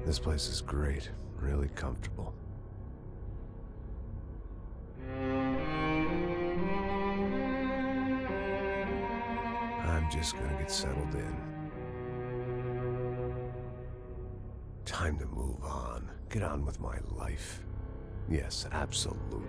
This place is great, really comfortable. I'm just gonna get settled in. Time to move on. Get on with my life. Yes, absolutely.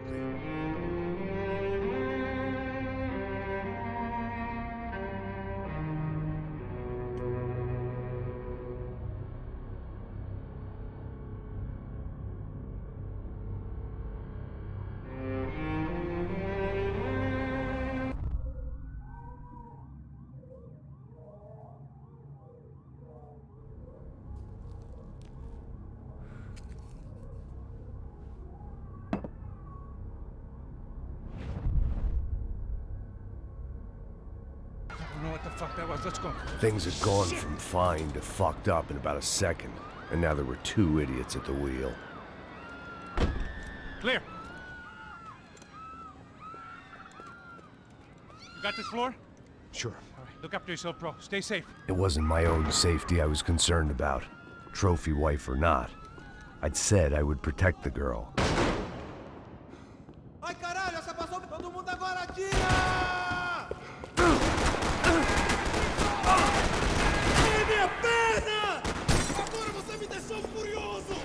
I don't know what the fuck that was. Let's go. Things had gone from fine to fucked up in about a second, and now there were two idiots at the wheel. Clear. You got this floor? Sure. All right. Look after yourself, bro. Stay safe. It wasn't my own safety I was concerned about, trophy wife or not. I'd said I would protect the girl. Ai caralho, essa passou todo mundo agora atira! Ai, minha perna! Agora você me deixou furioso!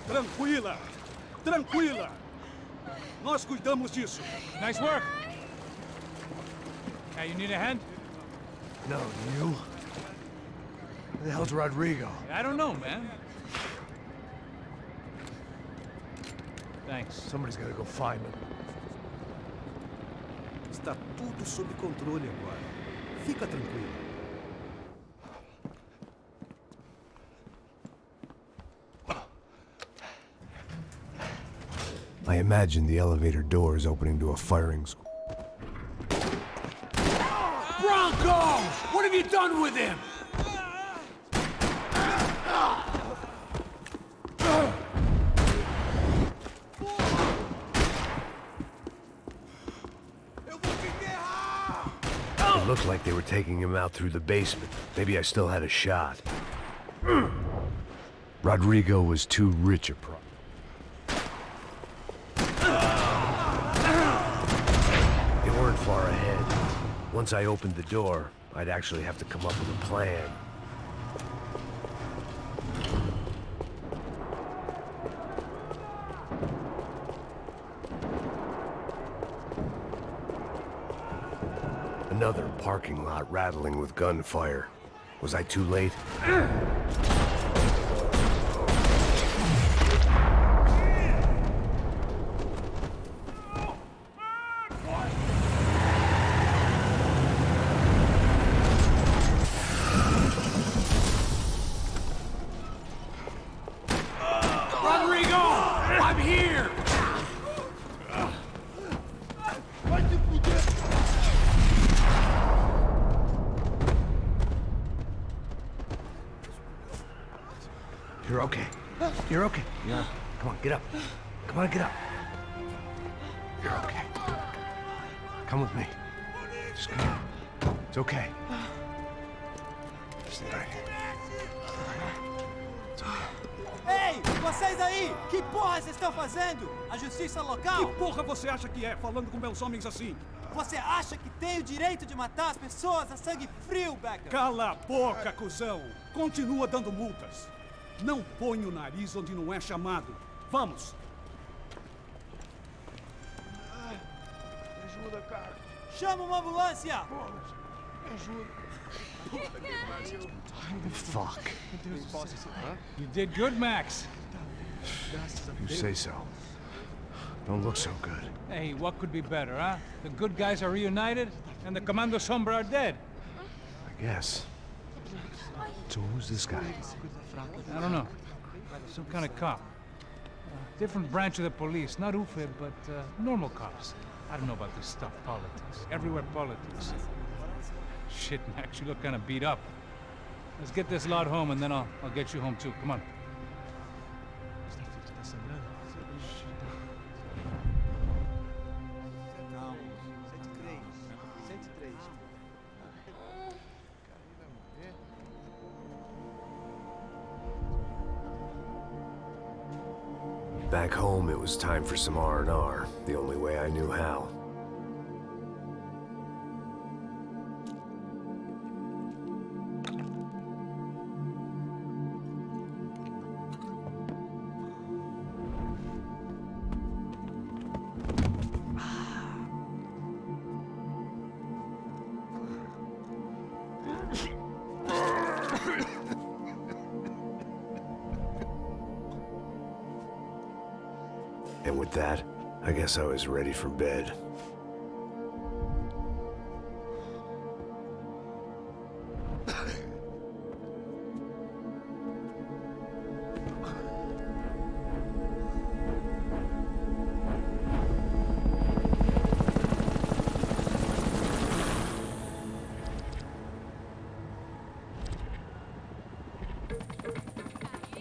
Tranquila. Tranquila. Nós cuidamos disso. Nice work. Hey, you need a hand? No, you? Where the hell's Rodrigo? I don't know, man. Thanks. Somebody's gotta go find him. Está tudo sob controle agora. Fica tranquilo. I imagine the elevator doors opening to a firing squad. Bronco! What have you done with him? It looked like they were taking him out through the basement. Maybe I still had a shot. Rodrigo was too rich a pro. They weren't far ahead. Once I opened the door, I'd actually have to come up with a plan. Another parking lot rattling with gunfire. Was I too late? Rodrigo! I'm here! You're okay. You're okay. Yeah. Come on, get up. Come on, get up. You're okay. Come with me. Just come. It's okay. Stay right here. It's okay. Ei, vocês aí! Que porra vocês estão fazendo? A justiça local? Que porra você acha que é, falando com meus homens assim? Você acha que tem o direito de matar as pessoas a sangue frio, Becker? Cala a boca, cuzão! Continua dando multas. Não põe o nariz onde não é chamado. Vamos! Me ajuda, cara. Chama uma ambulância! Me ajuda. Fuck. You did good, Max. You say so. Don't look so good. Hey, what could be better, huh? The good guys are reunited, and the Commando Sombra are dead. I guess. So who's this guy? I don't know. Some kind of cop. Different branch of the police. Not UFE, but normal cops. I don't know about this stuff, politics. Everywhere politics. Shit, Max, you look kind of beat up. Let's get this lot home, and then I'll get you home too. Come on. Back home, it was time for some R&R, the only way I knew how. And with that, I guess I was ready for bed.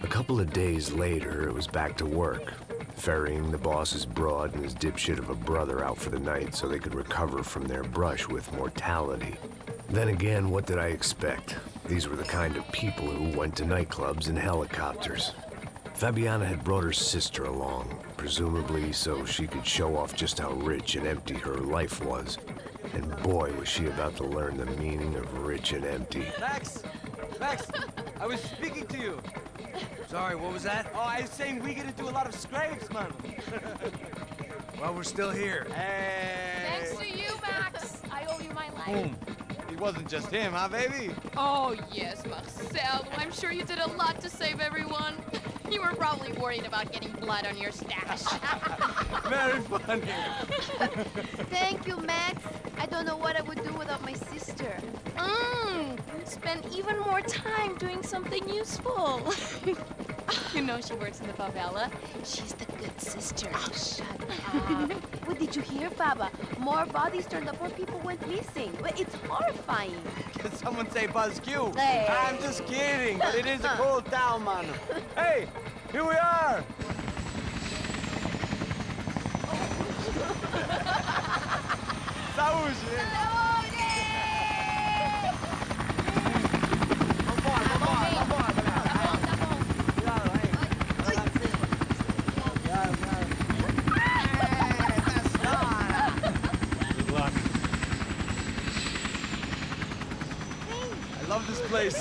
A couple of days later, it was back to work. Ferrying the boss's broad and his dipshit of a brother out for the night so they could recover from their brush with mortality. Then again, what did I expect? These were the kind of people who went to nightclubs in helicopters. Fabiana had brought her sister along, presumably so she could show off just how rich and empty her life was. And boy, was she about to learn the meaning of rich and empty. Max! Max! I was speaking to you! Sorry, what was that? Oh, I was saying we gotta do a lot of scrapes, man. Well, we're still here. Hey! Thanks to you, Max. I owe you my life. Boom. It wasn't just him, huh, baby? Oh, yes, Marcel. I'm sure you did a lot to save everyone. You were probably worried about getting blood on your stash. Very funny. Thank you, Max. I don't know what I would do without my sister. Spend even more time doing something useful. You know she works in the favela. She's the good sister. Oh, shut up. What did you hear, Baba? More bodies turned up, more people went missing. Well, it's horrifying. Did someone say Buzz Q? Hey. I'm just kidding, but it is a cool town, man. Hey, here we are. Saúde! I love this place.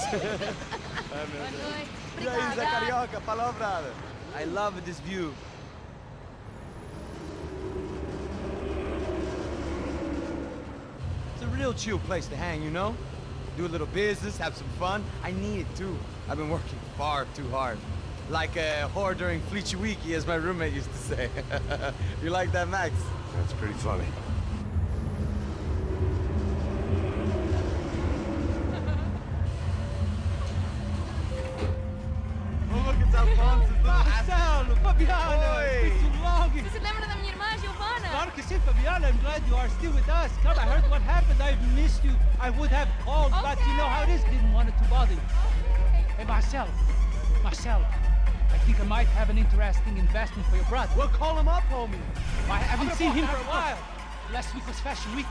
E aí, Zé Carioca, palavra. I love this view. It's a real chill place to hang, you know? Do a little business, have some fun. I need it too. I've been working far too hard. Like a whore during Fleechy Weeky, as my roommate used to say. You like that, Max? That's pretty funny. Oh, look, it's Alfonso. Marcelo, Fabiana, Oi. it's been too long. Você se lembra da minha irmã, Giovanna? Claro que sim, Fabiana. I'm glad you are still with us. Come, I heard what happened. I've missed you. I would have called, but you know how it is. Didn't want it to bother you. Hey, Marcel, I think I might have an interesting investment for your brother. We'll call him up, homie. I haven't seen him for a while. Last week was Fashion Week.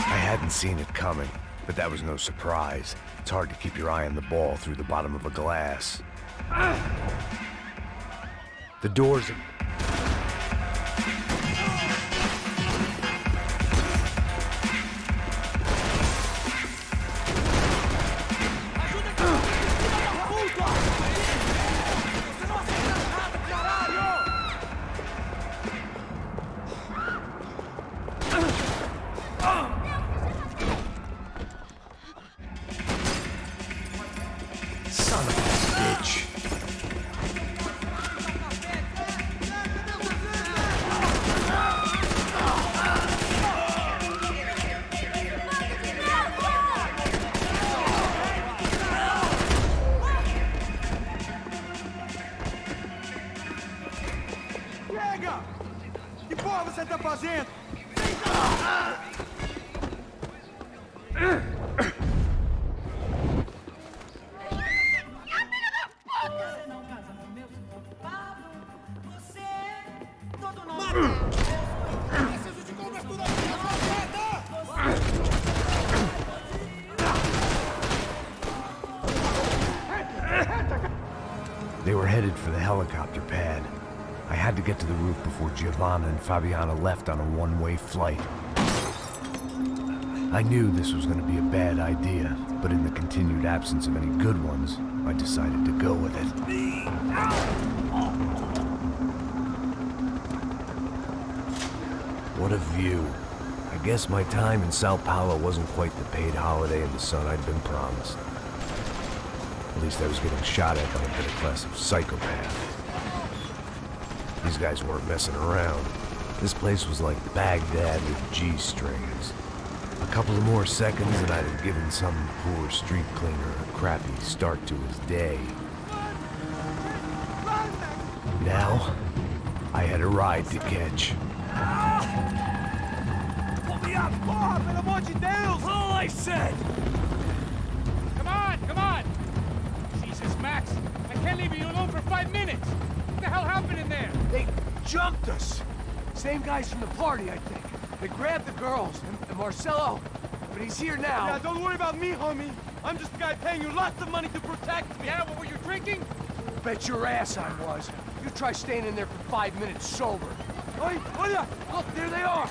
I hadn't seen it coming, but that was no surprise. It's hard to keep your eye on the ball through the bottom of a glass. The doors... Son of a bitch. dentro! Preciso de cobertura aqui, They were headed for the helicopter pad. I had to get to the roof before Giovanna and Fabiana left on a one-way flight. I knew this was going to be a bad idea, but in the continued absence of any good ones, I decided to go with it. What a view. I guess my time in Sao Paulo wasn't quite the paid holiday in the sun I'd been promised. At least I was getting shot at by a better class of psychopath. These guys weren't messing around. This place was like Baghdad with G-strings. A couple of more seconds and I'd have given some poor street cleaner a crappy start to his day. Now, I had a ride to catch. Pull me up! Porra, pelo amor de Deus! All I said! Come on, come on! Jesus, Max, I can't leave you alone for 5 minutes! What the hell happened in there? They jumped us! Same guys from the party, I think. They grabbed the girls, and Marcelo, but he's here now. Yeah, don't worry about me, homie. I'm just the guy paying you lots of money to protect me. Yeah, what were you drinking? Bet your ass I was. You try staying in there for 5 minutes sober. Oi, olha! Look, there they are!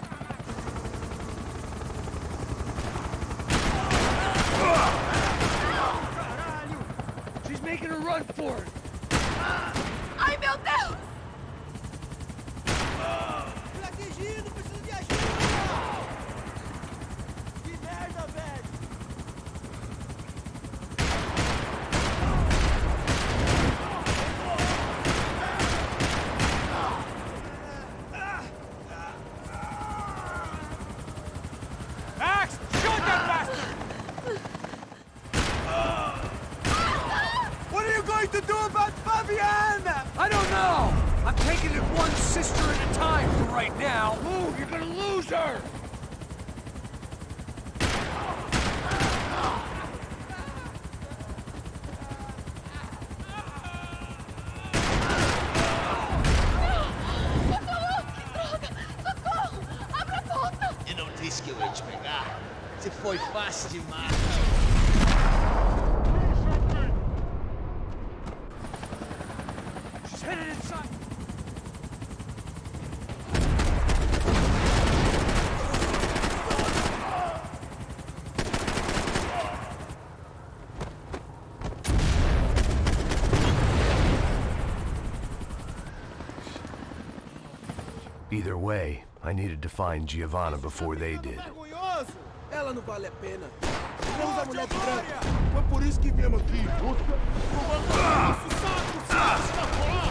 She's making a run for it. Ai, meu Deus! Fui atingido, preciso de ajuda! Que merda, velho! Max, shoot that bastard! What are you going to do about Fabiana? I don't know! I'm taking it one sister at a time for right now. Move, you're gonna lose her! Eu não disse que eu ia te pegar. Você foi fácil demais. She's headed inside. Either way, I needed to find Giovanna before they did. Vergonhoso! Ela não vale a pena. Vamos a mulher de branco. Foi por isso que viemos aqui.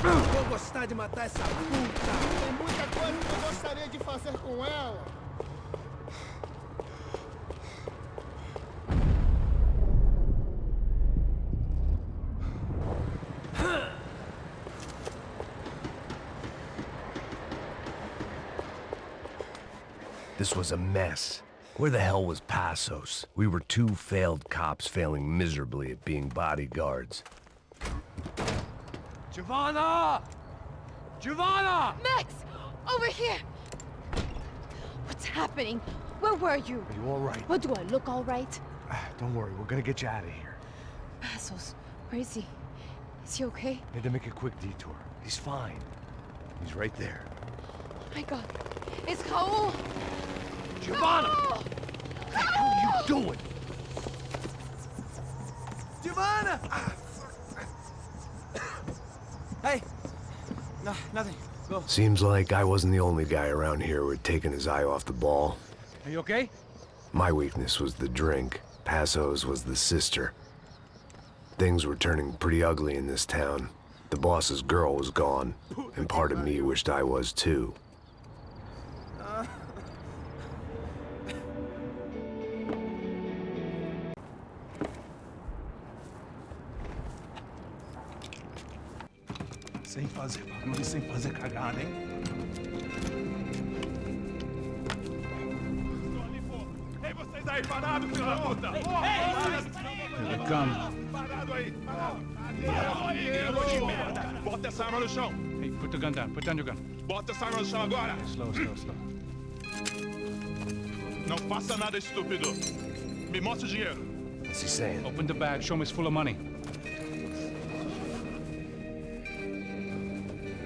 Vou gostar de matar essa puta. Tem muita coisa que eu gostaria de fazer com ela. This was a mess. Where the hell was Passos? We were two failed cops failing miserably at being bodyguards. Giovanna! Giovanna! Max! Over here! What's happening? Where were you? Are you all right? What, do I look all right? Don't worry, we're gonna get you out of here. Passos, where is he? Is he okay? Had to make a quick detour. He's fine. He's right there. Oh my God. It's Raul! Giovanna! Raul! What the hell are you doing? Giovanna! Hey! No, nothing. Go. Seems like I wasn't the only guy around here who had taken his eye off the ball. Are you okay? My weakness was the drink. Passos was the sister. Things were turning pretty ugly in this town. The boss's girl was gone, and part of me wished I was too. Sem fazer barulho, sem fazer cagada, hein? aí, parado, filho da puta! Here they come. Parado aí, parado! De merda! Bota essa arma no chão! Hey, put the gun down. Put down your gun. Bota essa arma no chão agora! Slow, slow, slow. Não faça nada, estúpido! Me mostra o dinheiro! What's he saying? Open the bag. Show me it's full of money.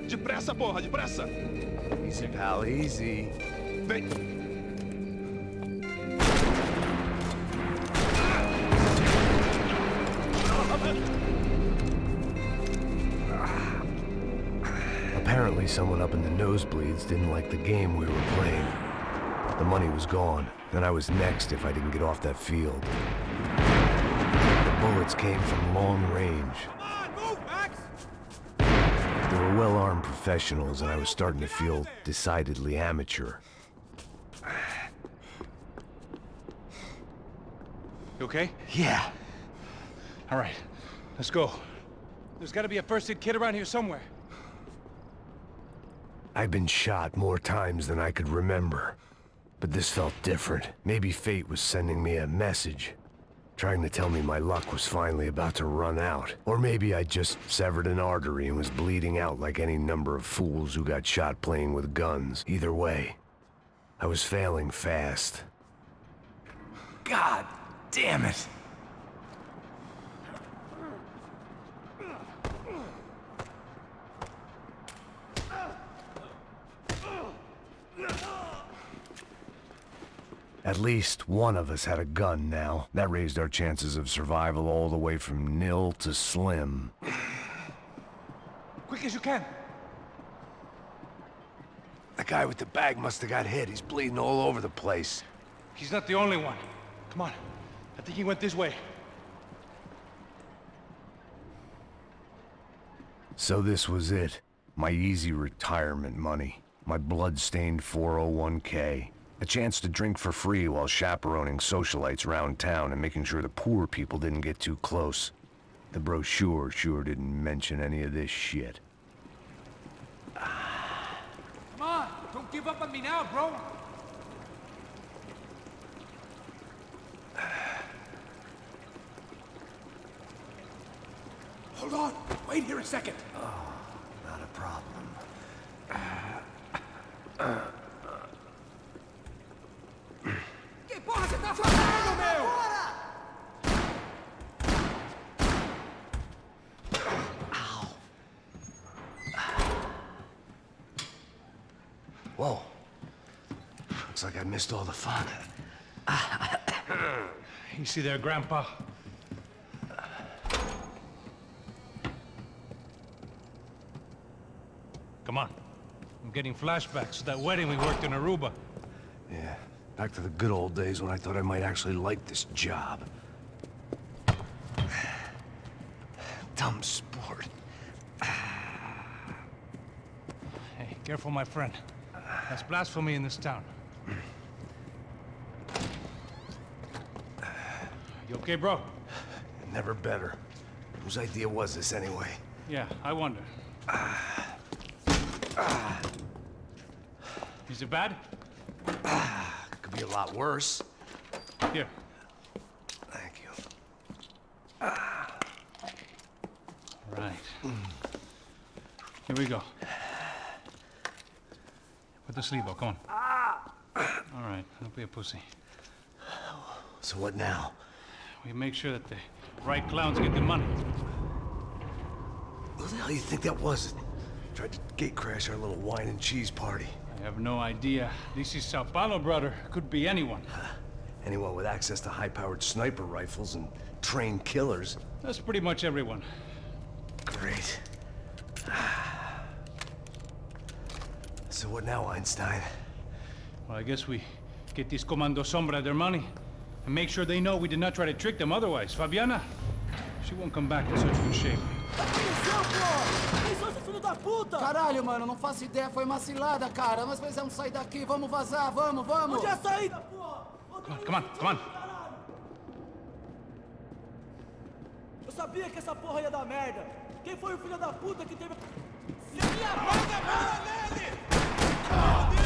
Depressa, porra, depressa! Easy, pal, easy. Vem! Apparently, someone up in the nosebleeds didn't like the game we were playing. The money was gone, and I was next if I didn't get off that field. The bullets came from long range. Come on, move, Max! They were well-armed professionals, and I was starting to feel decidedly amateur. You okay? Yeah. All right, let's go. There's got to be a first-aid kit around here somewhere. I've been shot more times than I could remember. But this felt different. Maybe fate was sending me a message, trying to tell me my luck was finally about to run out. Or maybe I just severed an artery and was bleeding out like any number of fools who got shot playing with guns. Either way, I was failing fast. God damn it! At least one of us had a gun now. That raised our chances of survival all the way from nil to slim. Quick as you can. The guy with the bag must have got hit. He's bleeding all over the place. He's not the only one. Come on. I think he went this way. So this was it. My easy retirement money. My blood-stained 401k. A chance to drink for free while chaperoning socialites around town and making sure the poor people didn't get too close. The brochure sure didn't mention any of this shit. Come on, don't give up on me now, bro. Hold on! Wait here a second! Oh, not a problem. Que porra você tá fazendo, meu? Whoa. Looks like I missed all the fun. Easy there, Grandpa. Come on. I'm getting flashbacks to that wedding we worked in Aruba. Yeah, back to the good old days when I thought I might actually like this job. Dumb sport. Hey, careful, my friend. That's blasphemy in this town. You okay, bro? Never better. Whose idea was this anyway? Yeah, I wonder. Is it bad? Could be a lot worse. Here. Thank you. Right. Here we go. Put the sleeve on, come on. All right, don't be a pussy. So what now? We make sure that the right clowns get the money. Who the hell do you think that was? Tried to gate crash our little wine and cheese party. I have no idea. This is Sao Paulo, brother. Could be anyone. Anyone with access to high-powered sniper rifles and trained killers. That's pretty much everyone. Great. So what now, Einstein? Well, I guess we get these Comando Sombra their money and make sure they know we did not try to trick them otherwise. Fabiana, she won't come back in such good shape. Quem são esses filhos da puta? Caralho, mano, não faço ideia, foi uma cilada, cara. Nós precisamos sair daqui, vamos vazar, vamos, vamos! Onde é a saída, porra? Come on, come on. Eu sabia que essa porra ia dar merda. Quem foi o filho da puta que teve... Se minha vaga bala nele! Fodeu!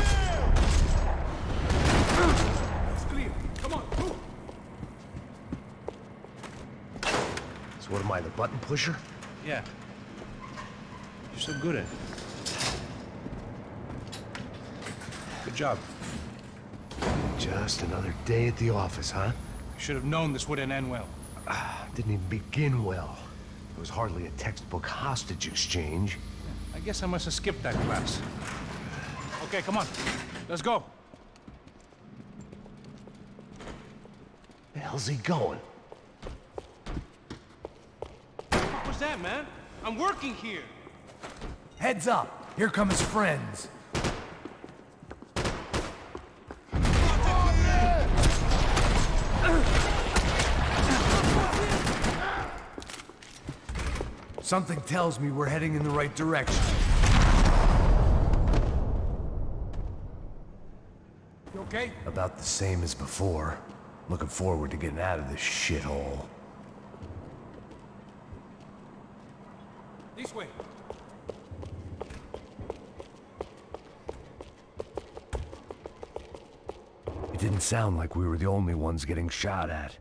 It's clear. Come on, move. So what am I, the button pusher? Yeah. You're so good at it. Good job. Just another day at the office, huh? You should have known this wouldn't end well. Didn't even begin well. It was hardly a textbook hostage exchange. I guess I must have skipped that class. Okay, come on. Let's go. The hell's he going? What was that, man? I'm working here. Heads up! Here come his friends. Something tells me we're heading in the right direction. You okay? About the same as before. Looking forward to getting out of this shithole. This way. It didn't sound like we were the only ones getting shot at.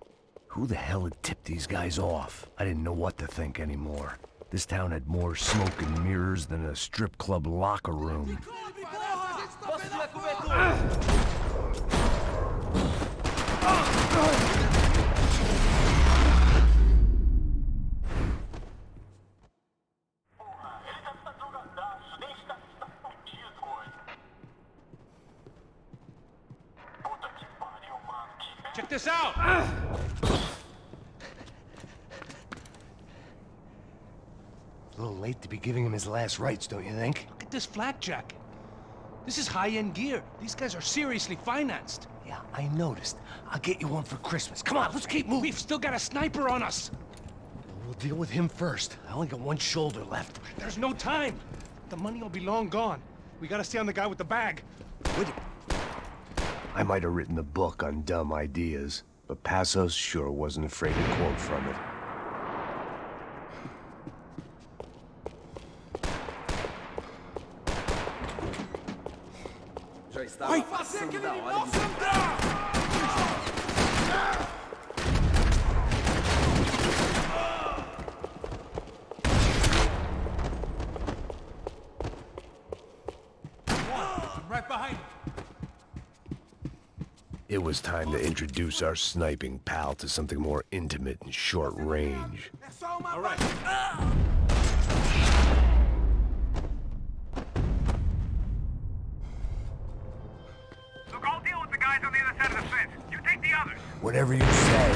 Who the hell had tipped these guys off? I didn't know what to think anymore. This town had more smoke and mirrors than a strip club locker room. Check this out! A little late to be giving him his last rites, don't you think? Look at this flak jacket. This is high-end gear. These guys are seriously financed. Yeah, I noticed. I'll get you one for Christmas. Come on, let's keep moving. We've still got a sniper on us. We'll deal with him first. I only got one shoulder left. There's no time. The money will be long gone. We gotta stay on the guy with the bag. Would I might have written the book on dumb ideas, but Passos sure wasn't afraid to quote from it. Vai fazer aquele negócio andar! Right behind. It was time to introduce our sniping pal to something more intimate and short range. All right. Look, I'll deal with the guys on the other side of the fence. You take the others. Whatever you say.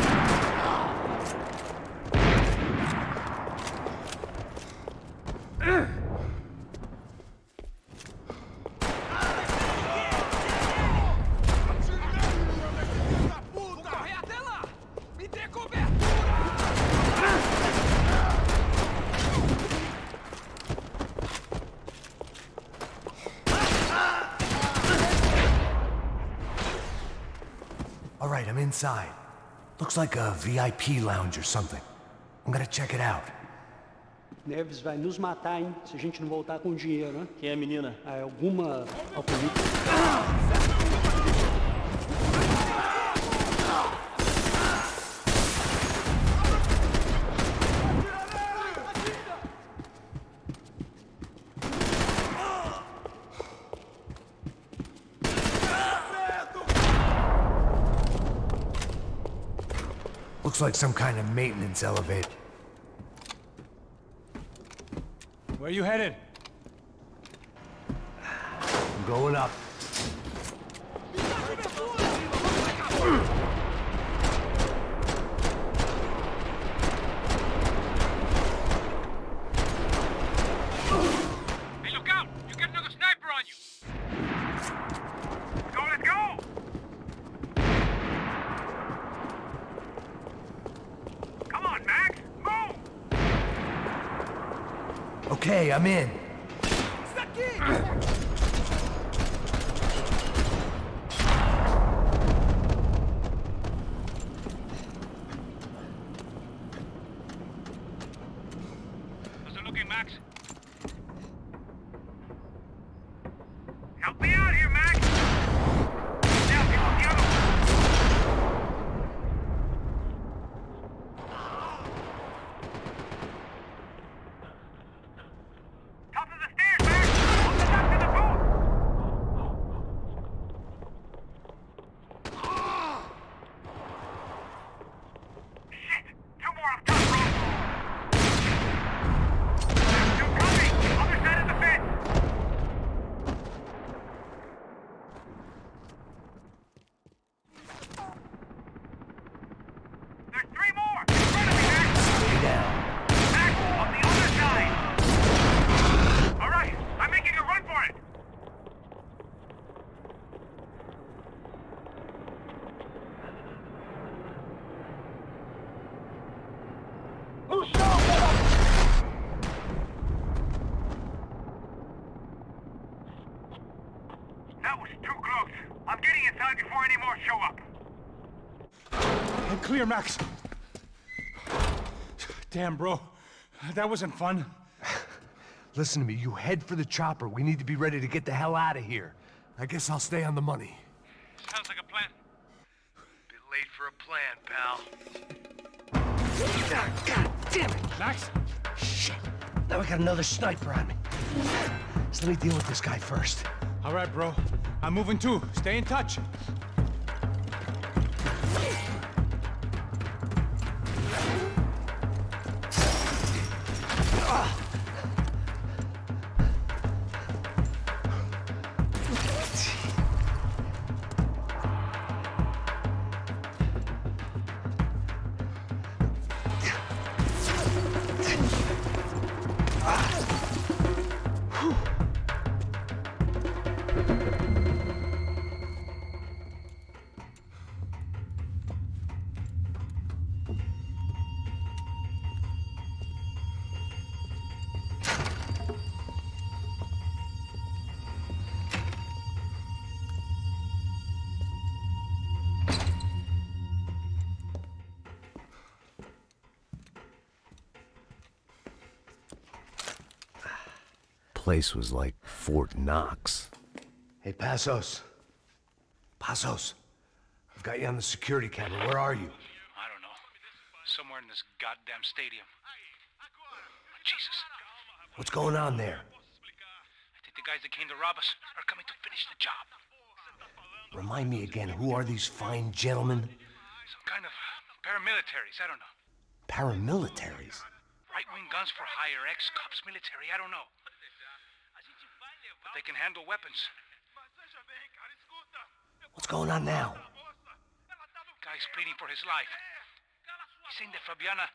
All right, I'm inside. Looks like a VIP lounge or something. I'm gonna check it out. Neves vai nos matar, hein? Se a gente não voltar com dinheiro, né? Quem é a menina? É alguma alcoólatra. Looks like some kind of maintenance elevator. Where are you headed? I'm going up. Hey, look out! You got another sniper on you! So let's go! Come on, Max! Move! Okay, I'm in. How's it looking, Max? Help me out here, Max! Now, get on the other one! before any more show up. I'm clear, Max. Damn, bro. That wasn't fun. Listen to me, you head for the chopper. We need to be ready to get the hell out of here. I guess I'll stay on the money. Sounds like a plan. Bit late for a plan, pal. God damn it! Max? Shit. Now we got another sniper on me. So let me deal with this guy first. All right, bro. I'm moving too. Stay in touch. Place was like Fort Knox. Hey, Passos. Passos. I've got you on the security camera. Where are you? I don't know. Somewhere in this goddamn stadium. Jesus. What's going on there? I think the guys that came to rob us are coming to finish the job. Remind me again, who are these fine gentlemen? Some kind of paramilitaries, I don't know. Paramilitaries? Right-wing guns for hire, ex-cops, military, I don't know. But they can handle weapons. What's going on now? Guy's pleading for his life. He's saying that Fabiana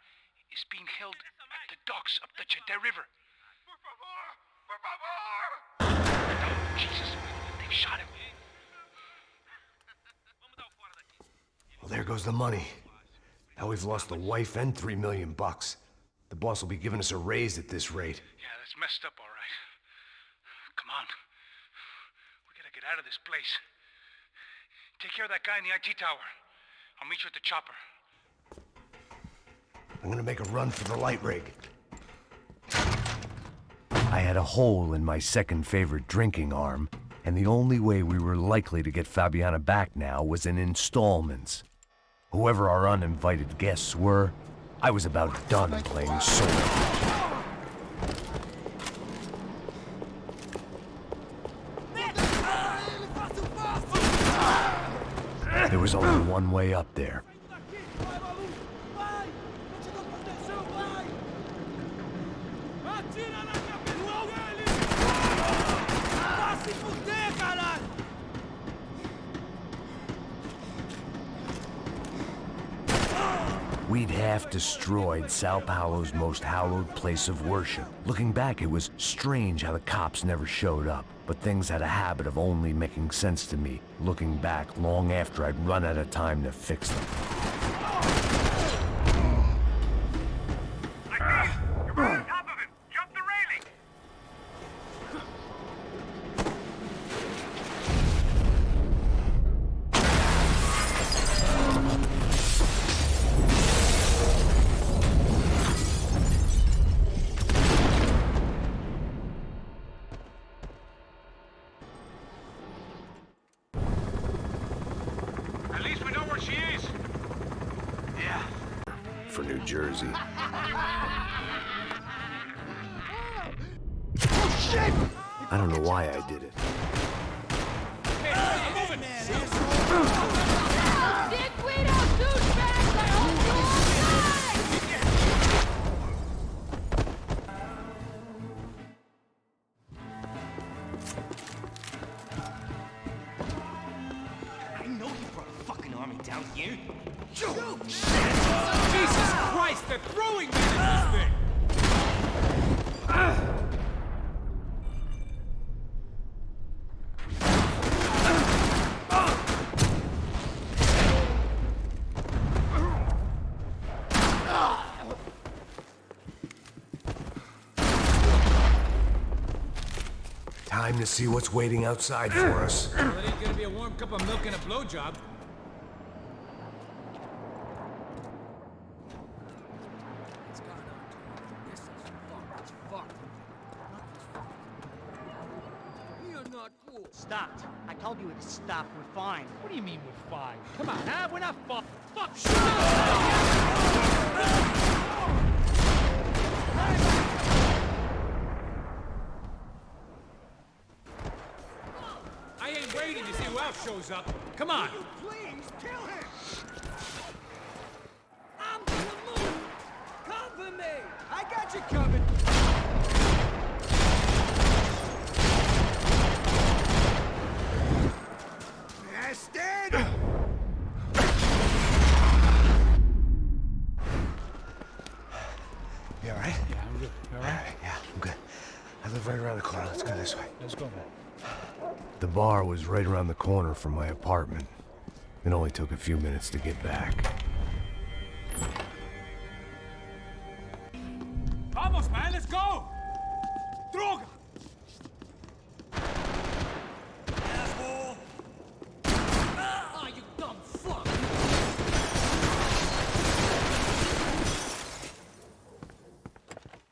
is being held at the docks up the Chete River. Jesus, they've shot him. Well, there goes the money. Now we've lost the wife and $3 million. The boss will be giving us a raise at this rate. Yeah, that's messed up, all right. Come on. We gotta get out of this place. Take care of that guy in the IT tower. I'll meet you at the chopper. I'm gonna make a run for the light rig. I had a hole in my second favorite drinking arm, and the only way we were likely to get Fabiana back now was in installments. Whoever our uninvited guests were, I was about done playing sword. There was only one way up there. We'd half destroyed Sao Paulo's most hallowed place of worship. Looking back, it was strange how the cops never showed up, but things had a habit of only making sense to me, looking back long after I'd run out of time to fix them. I see you. You're right on top of him. Jump the railing. At least we know where she is. Yeah. For New Jersey. I don't know why I did it. I know you brought a fucking army down here. Jesus Christ, they're throwing me in this thing! time to see what's waiting outside for us. Well, it ain't gonna be a warm cup of milk and a blowjob. Stopped. I told you it stopped. We're fine. What do you mean we're fine? Come on, huh? We're not fine. Fuck! I ain't waiting to see who else shows up. Come on. Please kill him. I'm gonna move. Cover me. I got you covered. Bastard! You all right? Yeah, I'm good. You all right? Yeah, I'm good. I live right around the corner. Let's go this way. Let's go, man. The bar was right around the corner from my apartment. It only took a few minutes to get back. Vamos, man, let's go! Droga! Asshole! Ah, you dumb fuck!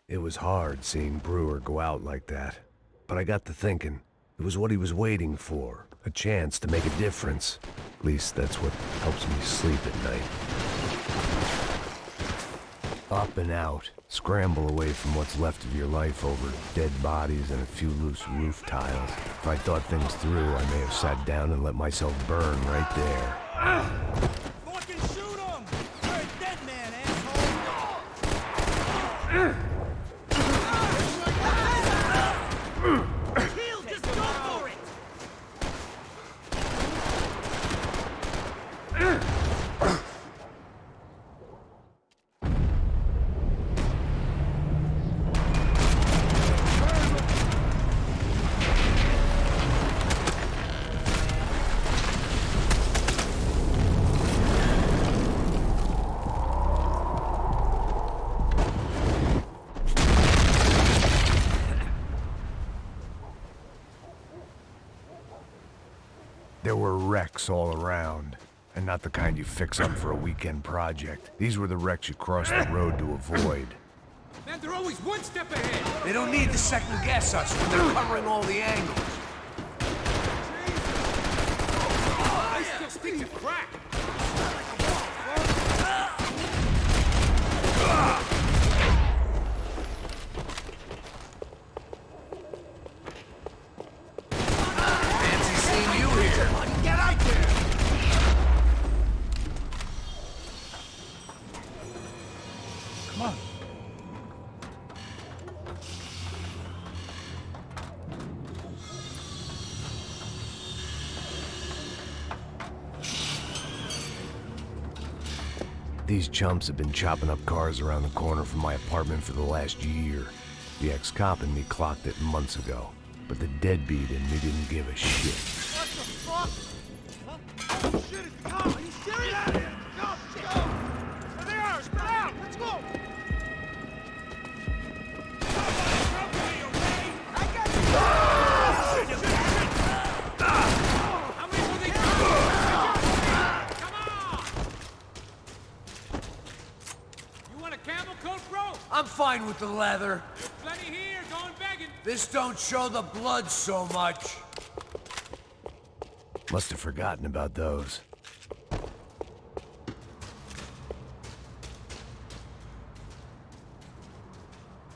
It was hard seeing Brewer go out like that. But I got to thinking, it was what he was waiting for. A chance to make a difference. At least that's what helps me sleep at night. Up and out. Scramble away from what's left of your life over dead bodies and a few loose roof tiles. If I thought things through, I may have sat down and let myself burn right there. Fucking shoot him! You're a dead man, asshole! Kill! Just go for it! There were wrecks all around, and not the kind you fix up for a weekend project. These were the wrecks you cross the road to avoid. Man, they're always one step ahead. They don't need to second guess us when they're covering all the angles. I still stick to crack. Fancy seeing you here. Get out there! Come on. These chumps have been chopping up cars around the corner from my apartment for the last year. The ex-cop in me clocked it months ago, but the deadbeat in me didn't give a shit. What the fuck? Huh? Oh shit, it's the car! Are you serious? Go, go! There they are! Spread out! Let's go! I got you! How many will they come? Come on! You want a camel coat, bro? I'm fine with the leather. There's plenty here, going begging. This don't show the blood so much. Must have forgotten about those.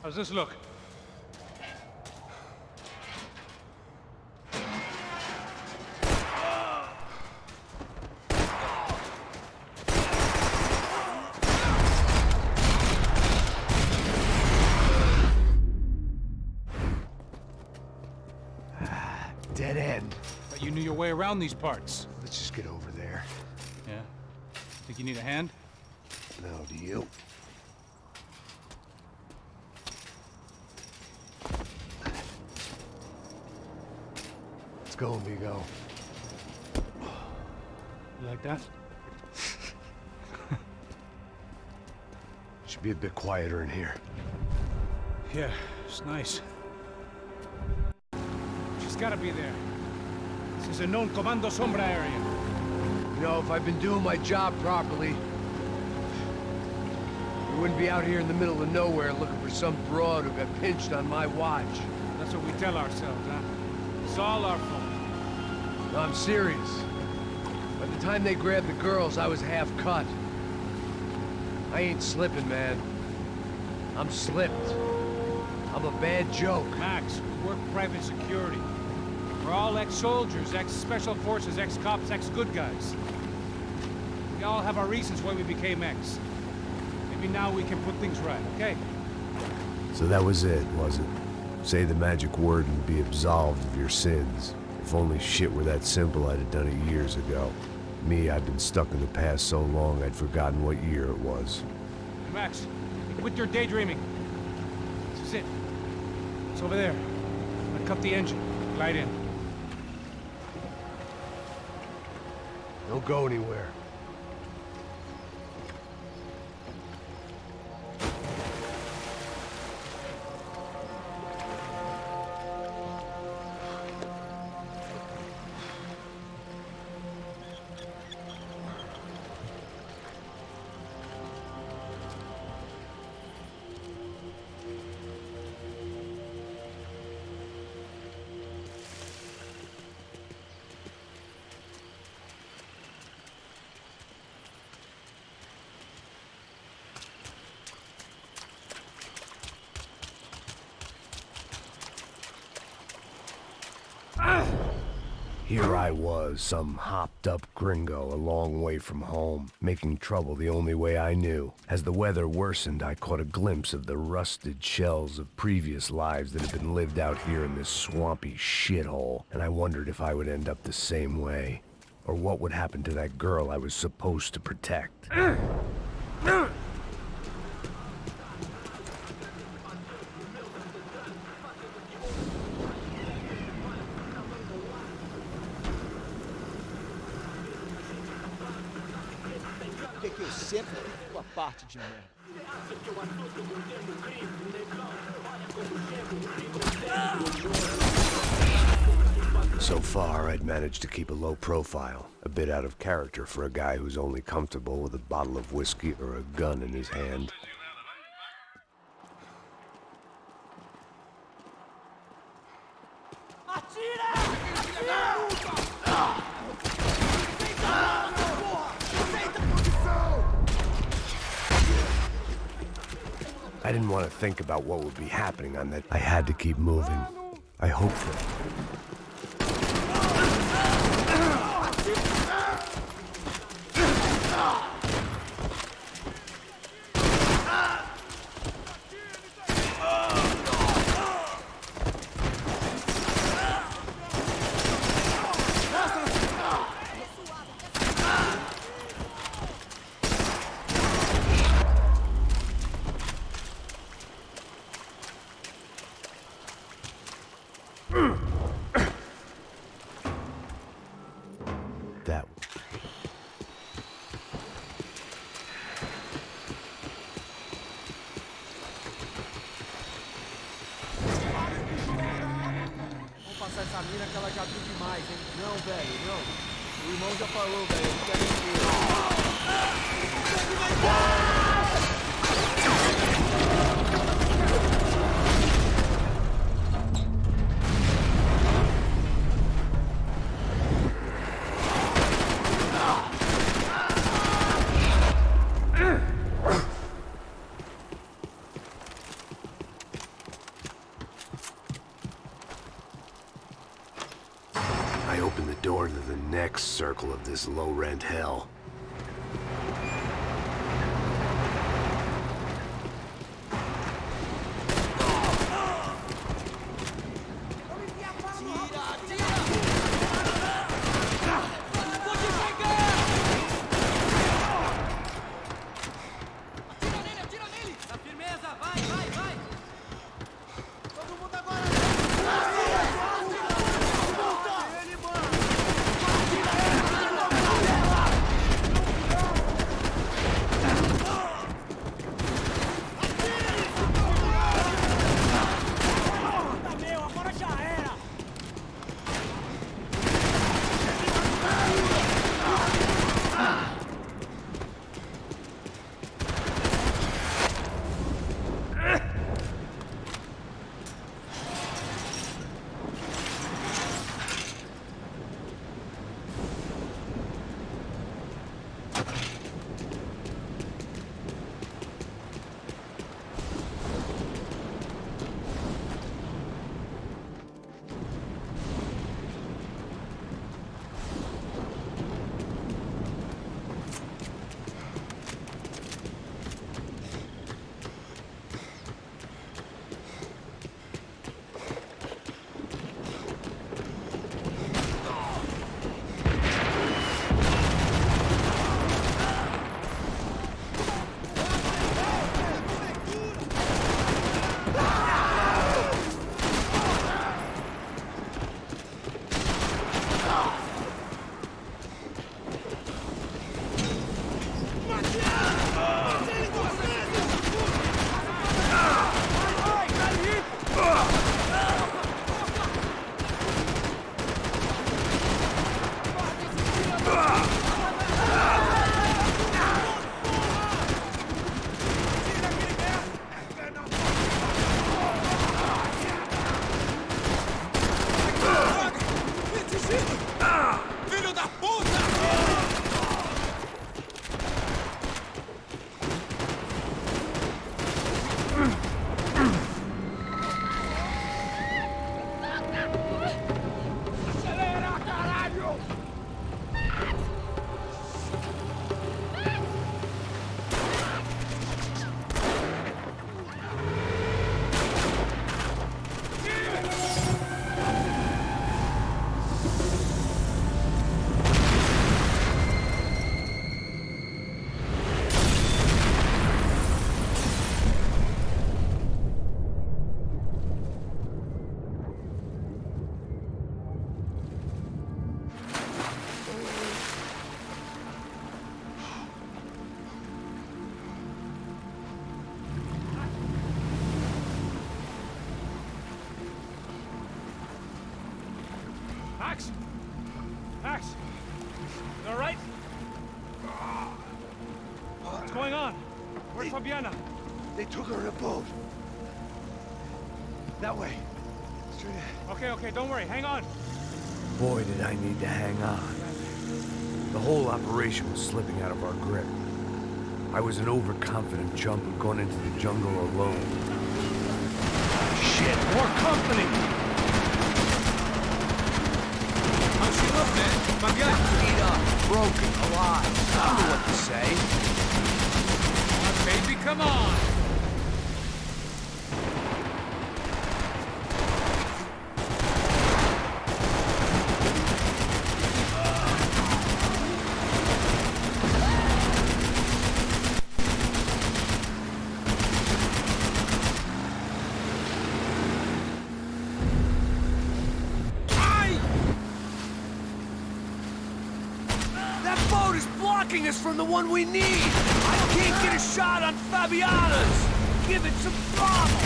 How's this look? Dead end. But you knew your way around these parts. Let's just get over there. Yeah? Think you need a hand? No, do you? Let's go, amigo. You like that? Should be a bit quieter in here. Yeah, it's nice. Just gotta be there. This is a known Comando Sombra area. You know, if I'd been doing my job properly, we wouldn't be out here in the middle of nowhere looking for some broad who got pinched on my watch. That's what we tell ourselves, huh? It's all our fault. No, I'm serious. By the time they grabbed the girls, I was half cut. I ain't slipping, man. I'm slipped. I'm a bad joke. Max, we work private security. We're all ex-soldiers, ex-special forces, ex-cops, ex-good guys. We all have our reasons why we became ex. Maybe now we can put things right, okay? So that was it, was it? Say the magic word and be absolved of your sins. If only shit were that simple, I'd have done it years ago. Me, I'd been stuck in the past so long I'd forgotten what year it was. Hey, Max, quit your daydreaming. This is it. It's over there. Now cut the engine. Glide in. Don't go anywhere. Here I was, some hopped-up gringo a long way from home, making trouble the only way I knew. As the weather worsened, I caught a glimpse of the rusted shells of previous lives that had been lived out here in this swampy shithole, and I wondered if I would end up the same way, or what would happen to that girl I was supposed to protect. Que eu sempre fico com a parte de merda. So far, I'd managed to keep a low profile, a bit out of character for a guy who's only comfortable with a bottle of whiskey or a gun in his hand. I didn't want to think about what would be happening on that. I had to keep moving. I hoped that. That one. Vamos passar essa mina que ela já viu demais, hein? Não, velho, não. O irmão já falou, velho. Eu não quero I opened the door to the next circle of this low-rent hell. Where's Fabiana? They took her in a boat. That way. Straight ahead. Okay, don't worry. Hang on. Boy, did I need to hang on. The whole operation was slipping out of our grip. I was an overconfident chump who'd gone into the jungle alone. Shit, more company! How's she look, man? Fabiana? Beat up, broken, alive. I don't know what to say. Baby, come on! Us from the one we need! I can't get a shot on Fabiana's! Give it some throttle!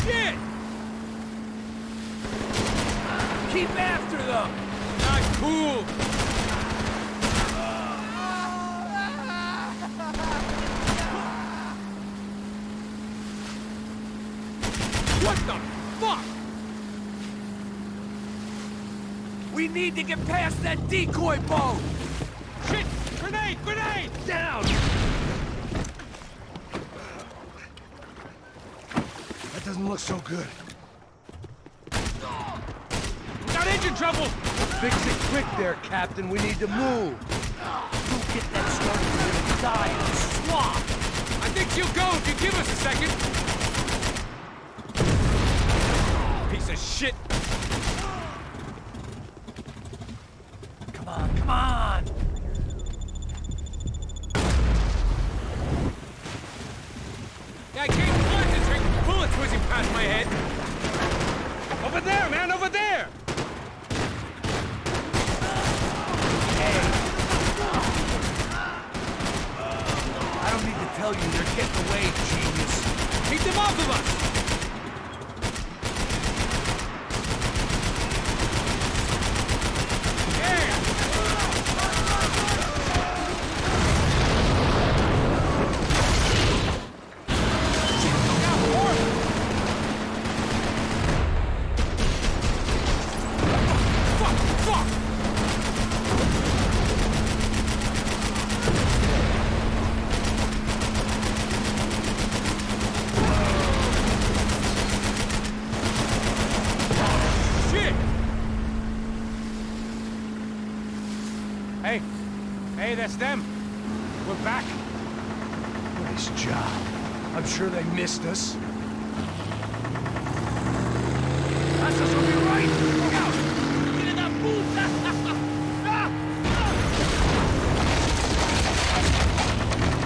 Shit! Keep after them! Not cool! What the fuck? We need to get past that decoy boat! Shit! Grenade! Down! That doesn't look so good. We got engine trouble! Fix it quick there, Captain. We need to move. You get that started, we're gonna die in the swamp! I think she'll go if you give us a second. Piece of shit! Come on! Yeah, I can't concentrate with bullets whizzing past my head. Over there, man, over there! I don't need to tell you, they're getting away, genius. Keep them off of us! Hey, that's them. We're back. Nice job. I'm sure they missed us. That's us will be right! Look out! Get in that booth!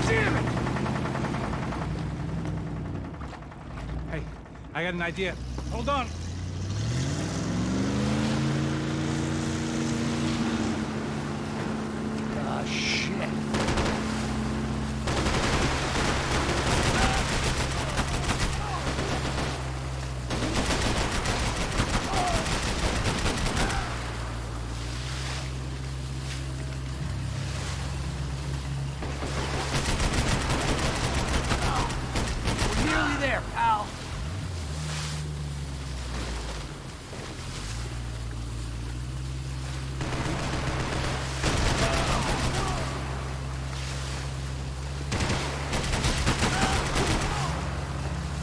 Damn it! Hey, I got an idea. Hold on. Shit. We're nearly there, pal.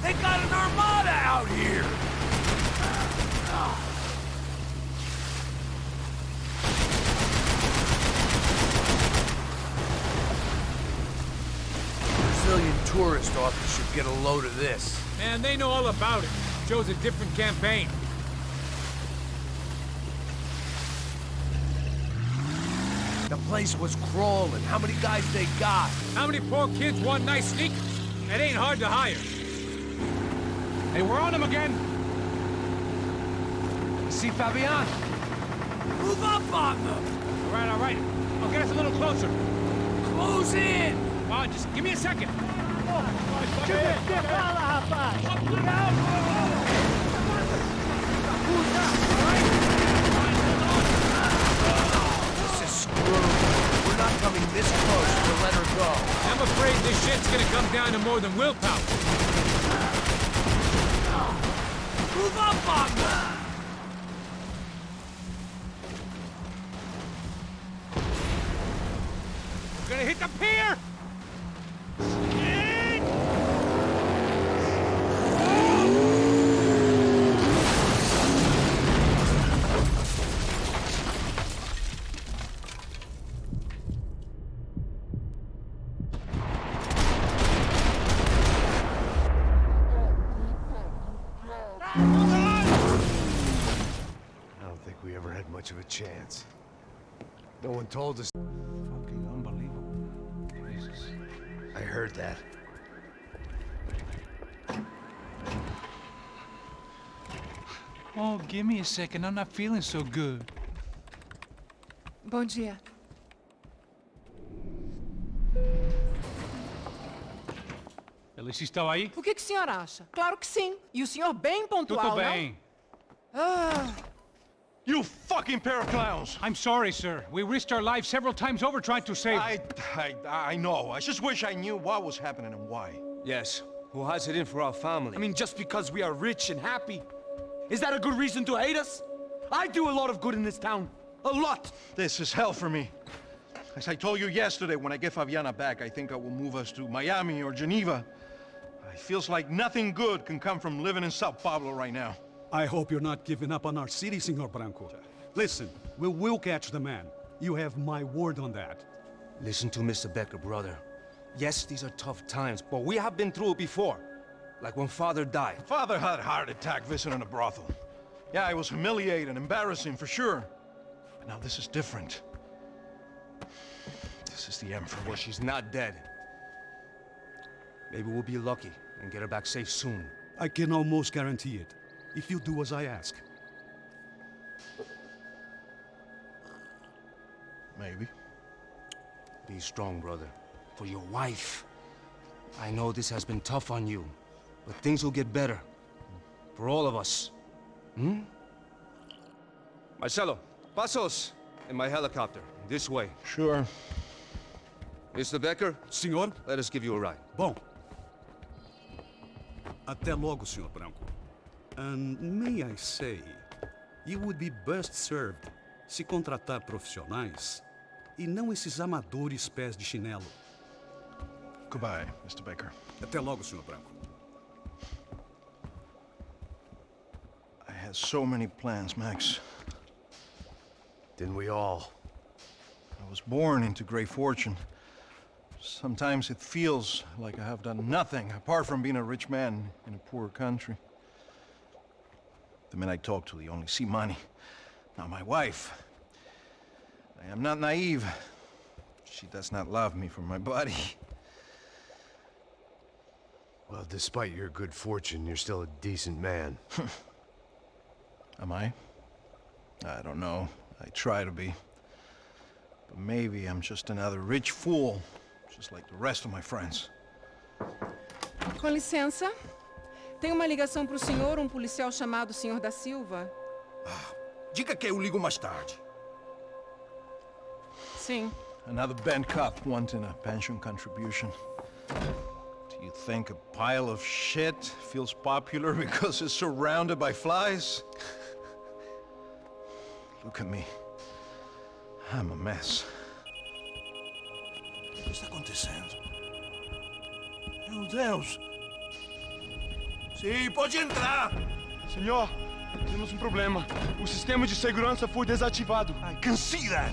They got an armada out here! Brazilian tourist office should get a load of this. Man, they know all about it. Shows a different campaign. The place was crawling. How many guys they got? How many poor kids want nice sneakers? It ain't hard to hire. Hey, we're on them again. You see Fabian? Move up on them! All right. I'll get us a little closer. Close in! Come on, just give me a second. Fala, rapaz! have more than willpower. Move up, Wagner! We're gonna hit the pier! We ever had much of a chance. No one told us. Fucking unbelievable. Jesus. I heard that. Oh, give me a second. I'm not feeling so good. Bom dia. Alice estava aí? O que o senhor acha? Claro que sim. E o senhor bem pontual, Tudo bem. não? Ah. You fucking pair of clowns! I'm sorry, sir. We risked our lives several times over trying to save... I know. I just wish I knew what was happening and why. Yes. Who has it in for our family? I mean, just because we are rich and happy? Is that a good reason to hate us? I do a lot of good in this town. A lot! This is hell for me. As I told you yesterday, when I get Fabiana back, I think I will move us to Miami or Geneva. It feels like nothing good can come from living in Sao Paulo right now. I hope you're not giving up on our city, Senor Branco. Listen, we will catch the man. You have my word on that. Listen to Mr. Becker, brother. Yes, these are tough times, but we have been through it before. Like when Father died. Father had a heart attack visiting a brothel. Yeah, it was humiliating, embarrassing, for sure. But now this is different. This is the end for me. Well, she's not dead. Maybe we'll be lucky and get her back safe soon. I can almost guarantee it, if you do as I ask. Maybe. Be strong, brother. For your wife. I know this has been tough on you, but things will get better. For all of us. Hmm? Marcelo, pasos in my helicopter. This way. Sure. Mr. Becker? Senhor? Let us give you a ride. Bom. Até logo, Senhor Branco. And may I say, you would be best served se contratar profissionais e não esses amadores pés de chinelo. Goodbye, Mr. Baker. Até logo, Senhor Branco. I had so many plans, Max. Didn't we all? I was born into great fortune. Sometimes it feels like I have done nothing apart from being a rich man in a poor country. The men I talk to, they only see money. Now my wife, I am not naive. She does not love me for my body. Well, despite your good fortune, you're still a decent man. Am I? I don't know. I try to be. But maybe I'm just another rich fool, just like the rest of my friends. Com licença. Tem uma ligação para o senhor, policial chamado Sr. Da Silva. Diga que eu ligo mais tarde. Sim. Another bent cop wanting a pension contribution. Do you think a pile of shit feels popular because it's surrounded by flies? Look at me. I'm a mess. O que está acontecendo? Meu Deus! Sim, pode entrar! Senhor, temos problema. O sistema de segurança foi desativado. I can see that.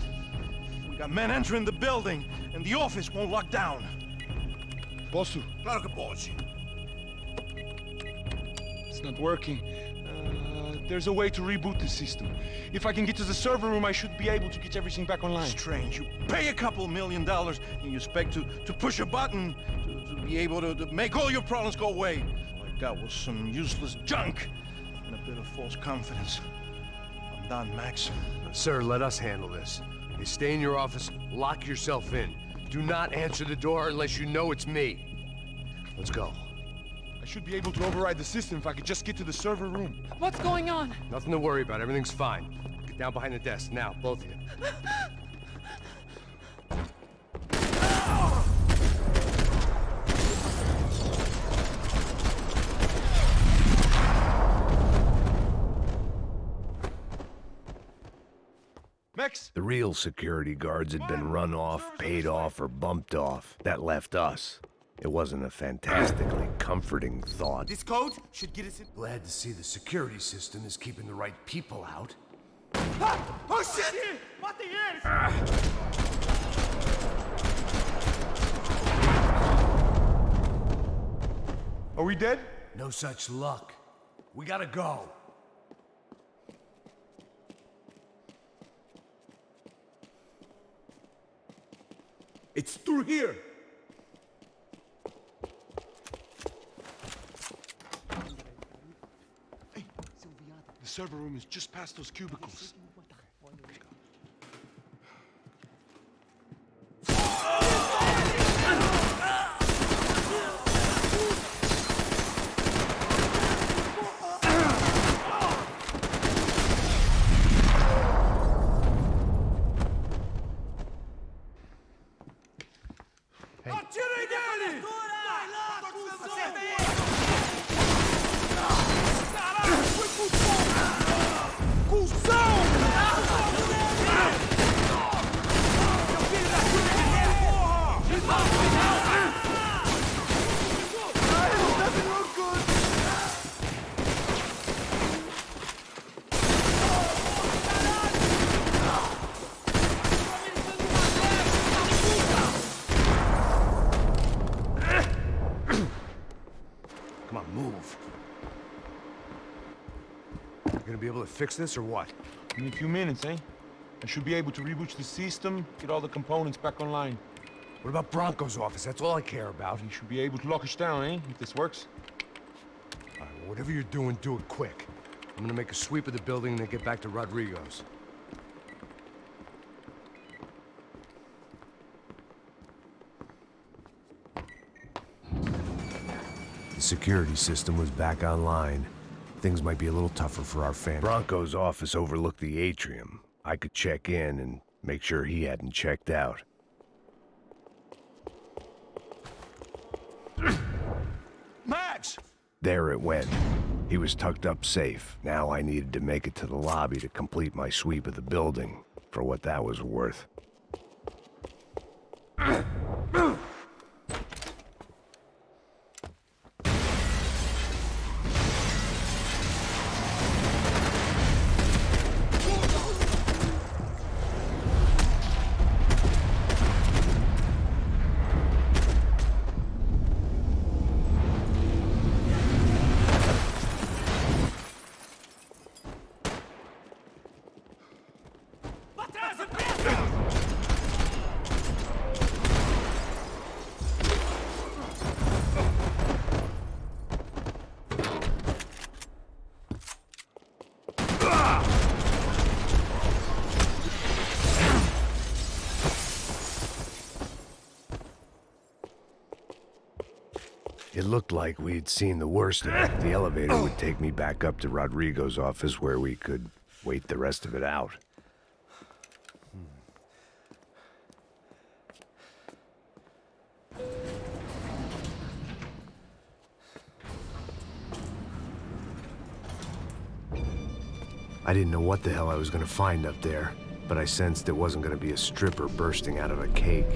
We got men entering the building, and the office won't lock down. Posso? Claro que pode. It's not working. There's a way to reboot the system. If I can get to the server room, I should be able to get everything back online. Strange. You pay a couple $1 million, and you expect to push a button to be able to make all your problems go away. All I got was some useless junk and a bit of false confidence. I'm done, Max. Sir, let us handle this. You stay in your office, lock yourself in. Do not answer the door unless you know it's me. Let's go. I should be able to override the system if I could just get to the server room. What's going on? Nothing to worry about. Everything's fine. Get down behind the desk. Now, both of you. Max? The real security guards had been run off, paid off, or bumped off. That left us. It wasn't a fantastically comforting thought. This code should get us in. Glad to see the security system is keeping the right people out. Ah! Oh shit! What the ears? Are we dead? No such luck. We gotta go. It's through here. The server room is just past those cubicles. Come on, move. You gonna be able to fix this or what? In a few minutes, eh? I should be able to reboot the system, get all the components back online. What about Bronco's office? That's all I care about. You should be able to lock us down, eh? If this works. All right, well, whatever you're doing, do it quick. I'm gonna make a sweep of the building and then get back to Rodrigo's. The security system was back online. Things might be a little tougher for our family. Bronco's office overlooked the atrium. I could check in and make sure he hadn't checked out. Max! There it went. He was tucked up safe. Now I needed to make it to the lobby to complete my sweep of the building, for what that was worth. It looked like we'd seen the worst of it. The elevator would take me back up to Rodrigo's office where we could wait the rest of it out. I didn't know what the hell I was gonna find up there, but I sensed it wasn't gonna be a stripper bursting out of a cake.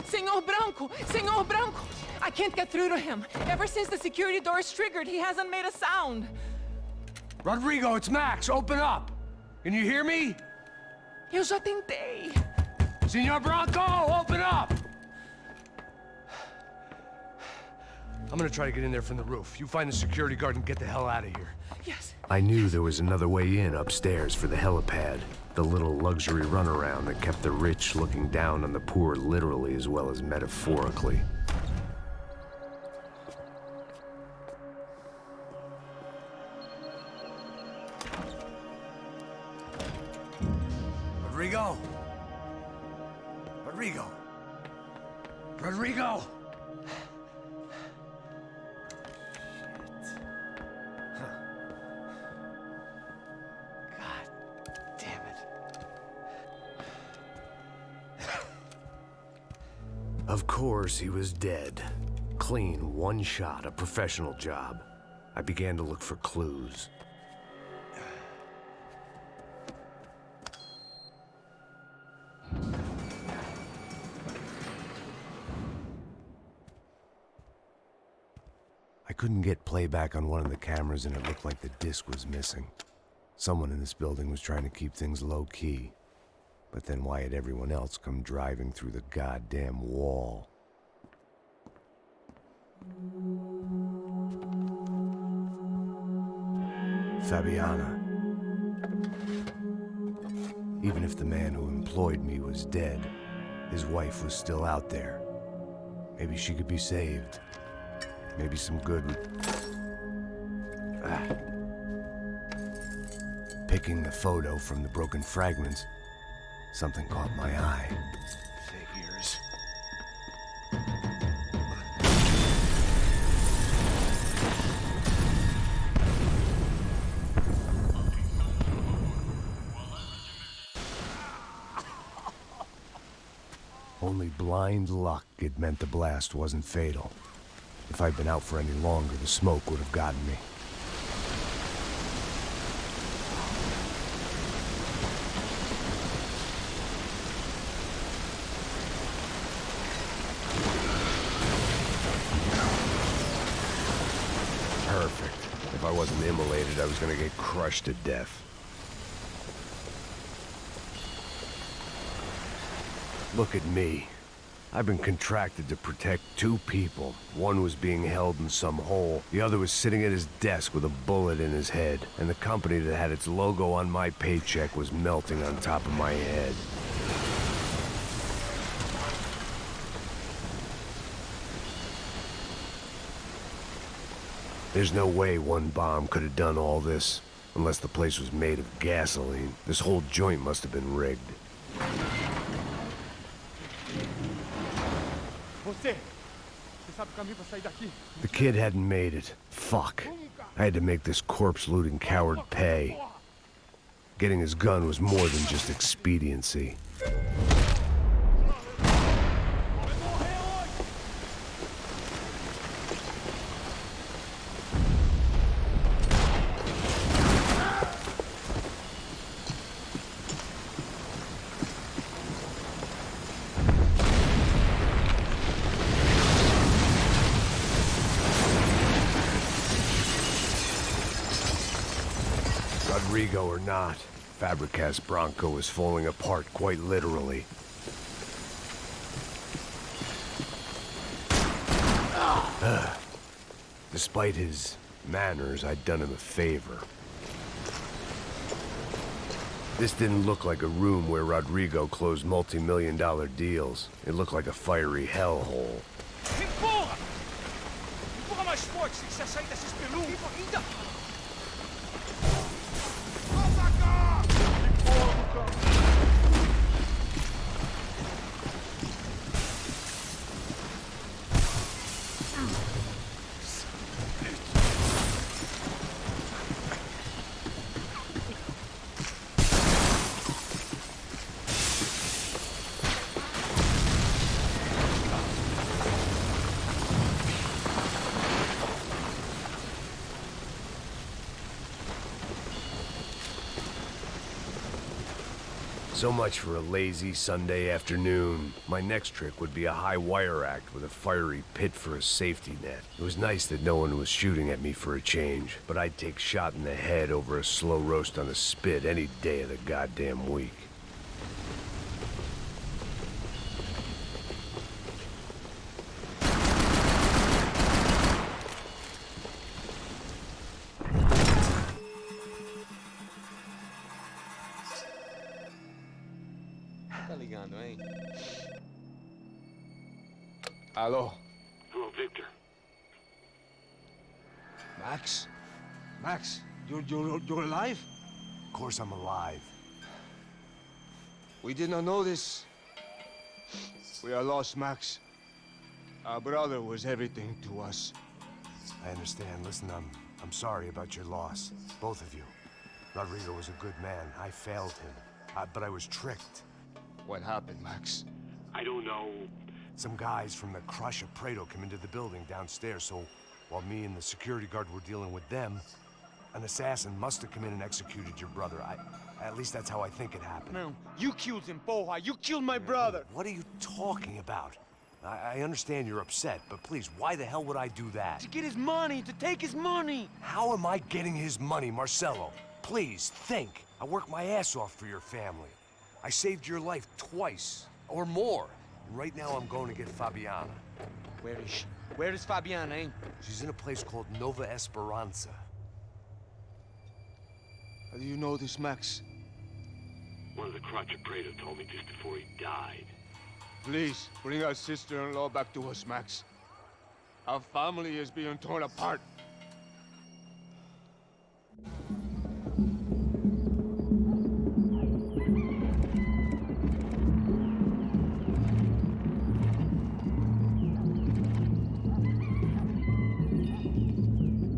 Senor Branco! Senor Branco! I can't get through to him. Ever since the security door is triggered, he hasn't made a sound. Rodrigo, it's Max. Open up. Can you hear me? Eu já tentei. Senor Branco, open up! I'm gonna try to get in there from the roof. You find the security guard and get the hell out of here. Yes. I knew there was another way in upstairs for the helipad. The little luxury runaround that kept the rich looking down on the poor literally as well as metaphorically. Rodrigo! Rodrigo! Rodrigo! Of course, he was dead. Clean, one shot, a professional job. I began to look for clues. couldn't get playback on one of the cameras and it looked like the disc was missing. Someone in this building was trying to keep things low-key. But then why had everyone else come driving through the goddamn wall? Fabiana. Even if the man who employed me was dead, his wife was still out there. Maybe she could be saved. Maybe some good would... Picking the photo from the broken fragments, something caught my eye. Figures. Only blind luck it meant the blast wasn't fatal. If I'd been out for any longer, the smoke would have gotten me. Perfect. If I wasn't immolated, I was gonna get crushed to death. Look at me. I've been contracted to protect two people. One was being held in some hole. The other was sitting at his desk with a bullet in his head. And the company that had its logo on my paycheck was melting on top of my head. There's no way one bomb could have done all this. Unless the place was made of gasoline. This whole joint must have been rigged. The kid hadn't made it. Fuck. I had to make this corpse-looting coward pay. Getting his gun was more than just expediency. Rodrigo or not, Fabricas Bronco is falling apart quite literally. Despite his manners, I'd done him a favor. This didn't look like a room where Rodrigo closed multi-million-dollar deals. It looked like a fiery hellhole. Empurra! Empurra mais forte, sem se sair desses peludos! Ainda! So much for a lazy Sunday afternoon. My next trick would be a high wire act with a fiery pit for a safety net. It was nice that no one was shooting at me for a change, but I'd take shot in the head over a slow roast on a spit any day of the goddamn week. Hello. Hello, Victor. Max? Max, you're alive? Of course I'm alive. We did not know this. We are lost, Max. Our brother was everything to us. I understand. Listen, I'm sorry about your loss. Both of you. Rodrigo was a good man. I failed him. But I was tricked. What happened, Max? I don't know. Some guys from the Crush of Prado came into the building downstairs, so while me and the security guard were dealing with them, an assassin must have come in and executed your brother. At least that's how I think it happened. No, you killed him, Poha. You killed my brother. What are you talking about? I understand you're upset, but please, why the hell would I do that? To get his money, to take his money! How am I getting his money, Marcelo? Please, think. I worked my ass off for your family. I saved your life twice, or more. Right now, I'm going to get Fabiana. Where is she? Where is Fabiana, eh? She's in a place called Nova Esperanza. How do you know this, Max? One of the Crotcher Prater told me just before he died. Please, bring our sister-in-law back to us, Max. Our family is being torn apart.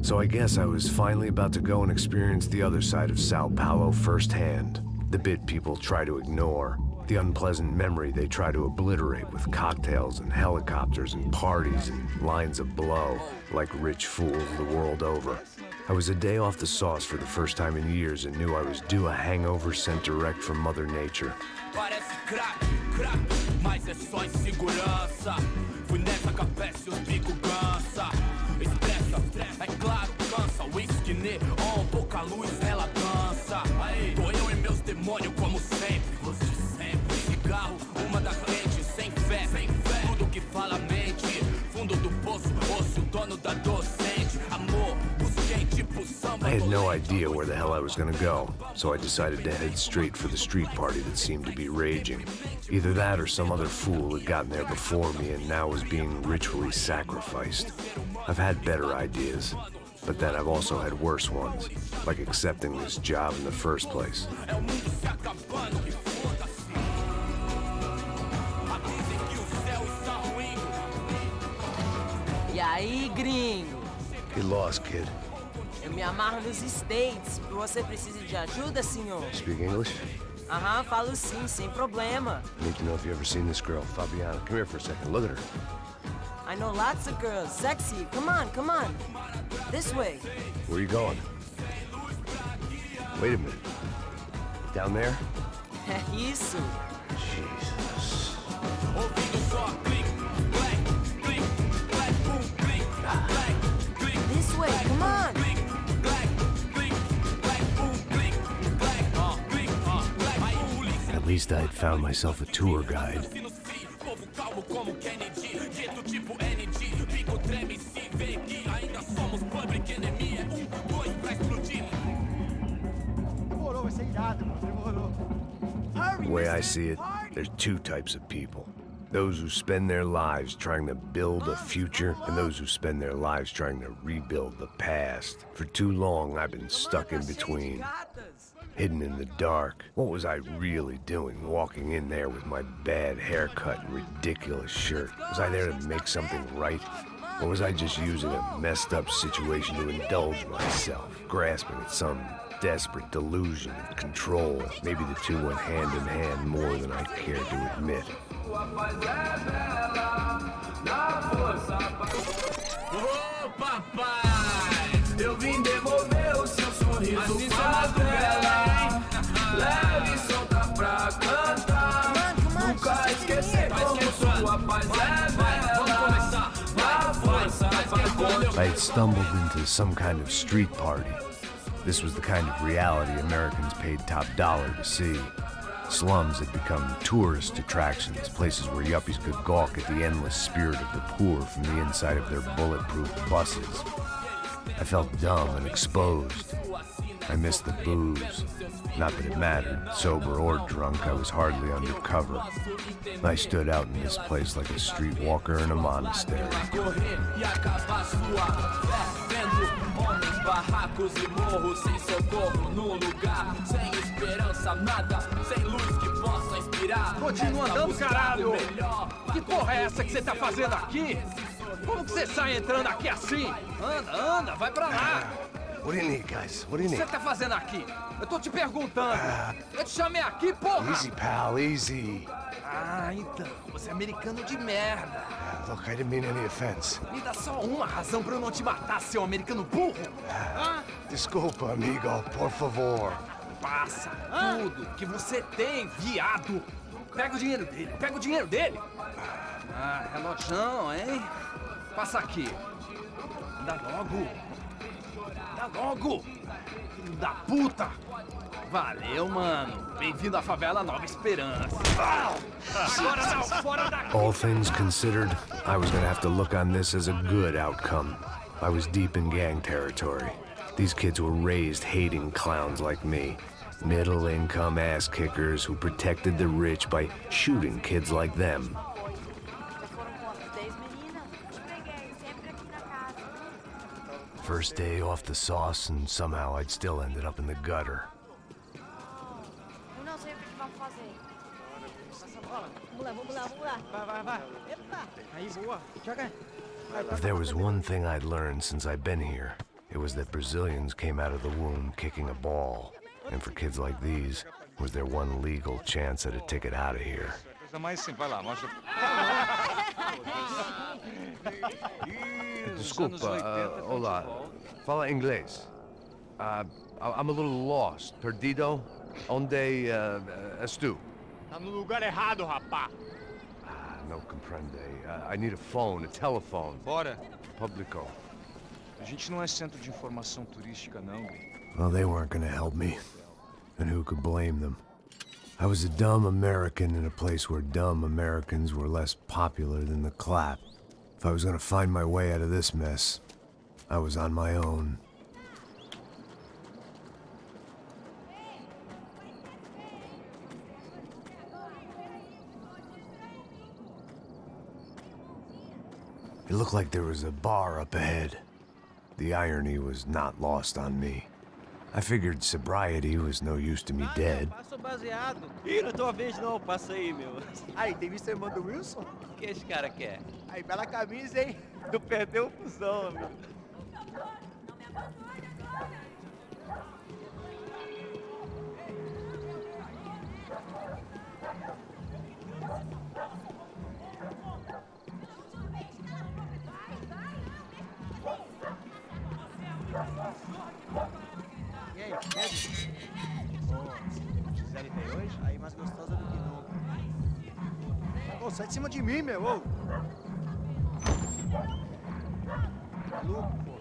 So I guess I was finally about to go and experience the other side of Sao Paulo firsthand. The bit people try to ignore. The unpleasant memory they try to obliterate with cocktails and helicopters and parties and lines of blow, like rich fools the world over. I was a day off the sauce for the first time in years and knew I was due a hangover sent direct from Mother Nature. Parece crack, crack, mas é só insegurança. Fui nessa capece, os bico gansa. Estressa, é claro, cansa. Whisky neon, pouca luz, ela dança. Tô eu e meus demônios como sempre. Cigarro, uma da frente, sem fé, tudo que fala mente. Fundo do poço, osso, dono da docente. Amor, busquei tipo samba. I had no idea where the hell I was gonna go, so I decided to head straight for the street party that seemed to be raging. Either that or some other fool had gotten there before me and now was being ritually sacrificed. I've had better ideas, but then I've also had worse ones, like accepting this job in the first place. E aí, gringo? Get lost, kid. Eu me amarro nos States. Você precisa de ajuda, senhor? Speak English? Aham, falo sim, sem problema. I need to know if you've ever seen this girl, Fabiana. Come here for a second. Look at her. I know lots of girls. Sexy. Come on, come on. This way. Where are you going? Wait a minute. Down there? Isso. Jesus. This way, come on. At least I had found myself a tour guide. The way I see it, there's two types of people. Those who spend their lives trying to build a future, and those who spend their lives trying to rebuild the past. For too long, I've been stuck in between. Hidden in the dark. What was I really doing, walking in there with my bad haircut and ridiculous shirt? Was I there to make something right? Or was I just using a messed up situation to indulge myself, grasping at some desperate delusion of control? Maybe the two went hand in hand more than I cared to admit. Oh, papai, eu vim devolver o seu sorriso favela. Leve e solta pra cantar. Nunca esquecer como sua paz é bela. Na força, I had stumbled into some kind of street party. This was the kind of reality Americans paid top dollar to see. Slums had become tourist attractions, places where yuppies could gawk at the endless spirit of the poor from the inside of their bulletproof buses. I felt dumb and exposed. I missed the booze. Not that it mattered. Sober or drunk, I was hardly undercover. I stood out in this place like a streetwalker in a monastery. Barracos e morros sem socorro no lugar, sem esperança, nada, sem luz que possa inspirar. Continua andando, caralho! Que porra é essa que você tá fazendo aqui? Como que você sai entrando aqui assim? Anda, anda, vai pra lá! What do you need, guys? What do you O que need? você tá fazendo aqui? Eu tô te perguntando. Eu te chamei aqui, porra! Easy, pal, easy. Ah, então, você é americano de merda. Look, I didn't mean any offense. Me dá só uma razão pra eu não te matar, seu americano burro. Desculpa, amigo, por favor. Passa tudo que você tem, viado. Pega o dinheiro dele, pega o dinheiro dele. Ah, relojão, hein? Passa aqui. Dá logo. Dá logo. Filho da puta. Valeu, mano. Bem-vindo à favela Nova Esperança. Agora não, fora daqui. All things considered, I was gonna have to look on this as a good outcome. I was deep in gang territory. These kids were raised hating clowns like me. Middle-income ass-kickers who protected the rich by shooting kids like them. First day off the sauce, and somehow I'd still ended up in the gutter. If there was one thing I'd learned since I'd been here, it was that Brazilians came out of the womb kicking a ball. And for kids like these, was their one legal chance at a ticket out of here. Desculpa, olá. Fala inglês. I'm a little lost. Perdido? Onde és tu? Tá no lugar errado, rapá. Não compreende. I need a phone, a telephone. Bora. Publico. A gente não é centro de informação turística, não. Well, they weren't gonna help me. And who could blame them? I was a dumb American in a place where dumb Americans were less popular than the clap. If I was gonna find my way out of this mess, I was on my own. It looked like there was a bar up ahead. The irony was not lost on me. I figured sobriety was no use to me dead. Passo baseado. Ih, não é tua vez não, passa aí, meu. Aí, tem visto a irmã do Wilson? O que esse cara quer? Aí, bela camisa, hein? Tu perdeu o fusão, amigo. E aí, bebe? Gisele veio hoje? Aí, mais gostosa do que nunca. Ô, sai de cima de mim, meu! Ô. Maluco, pô.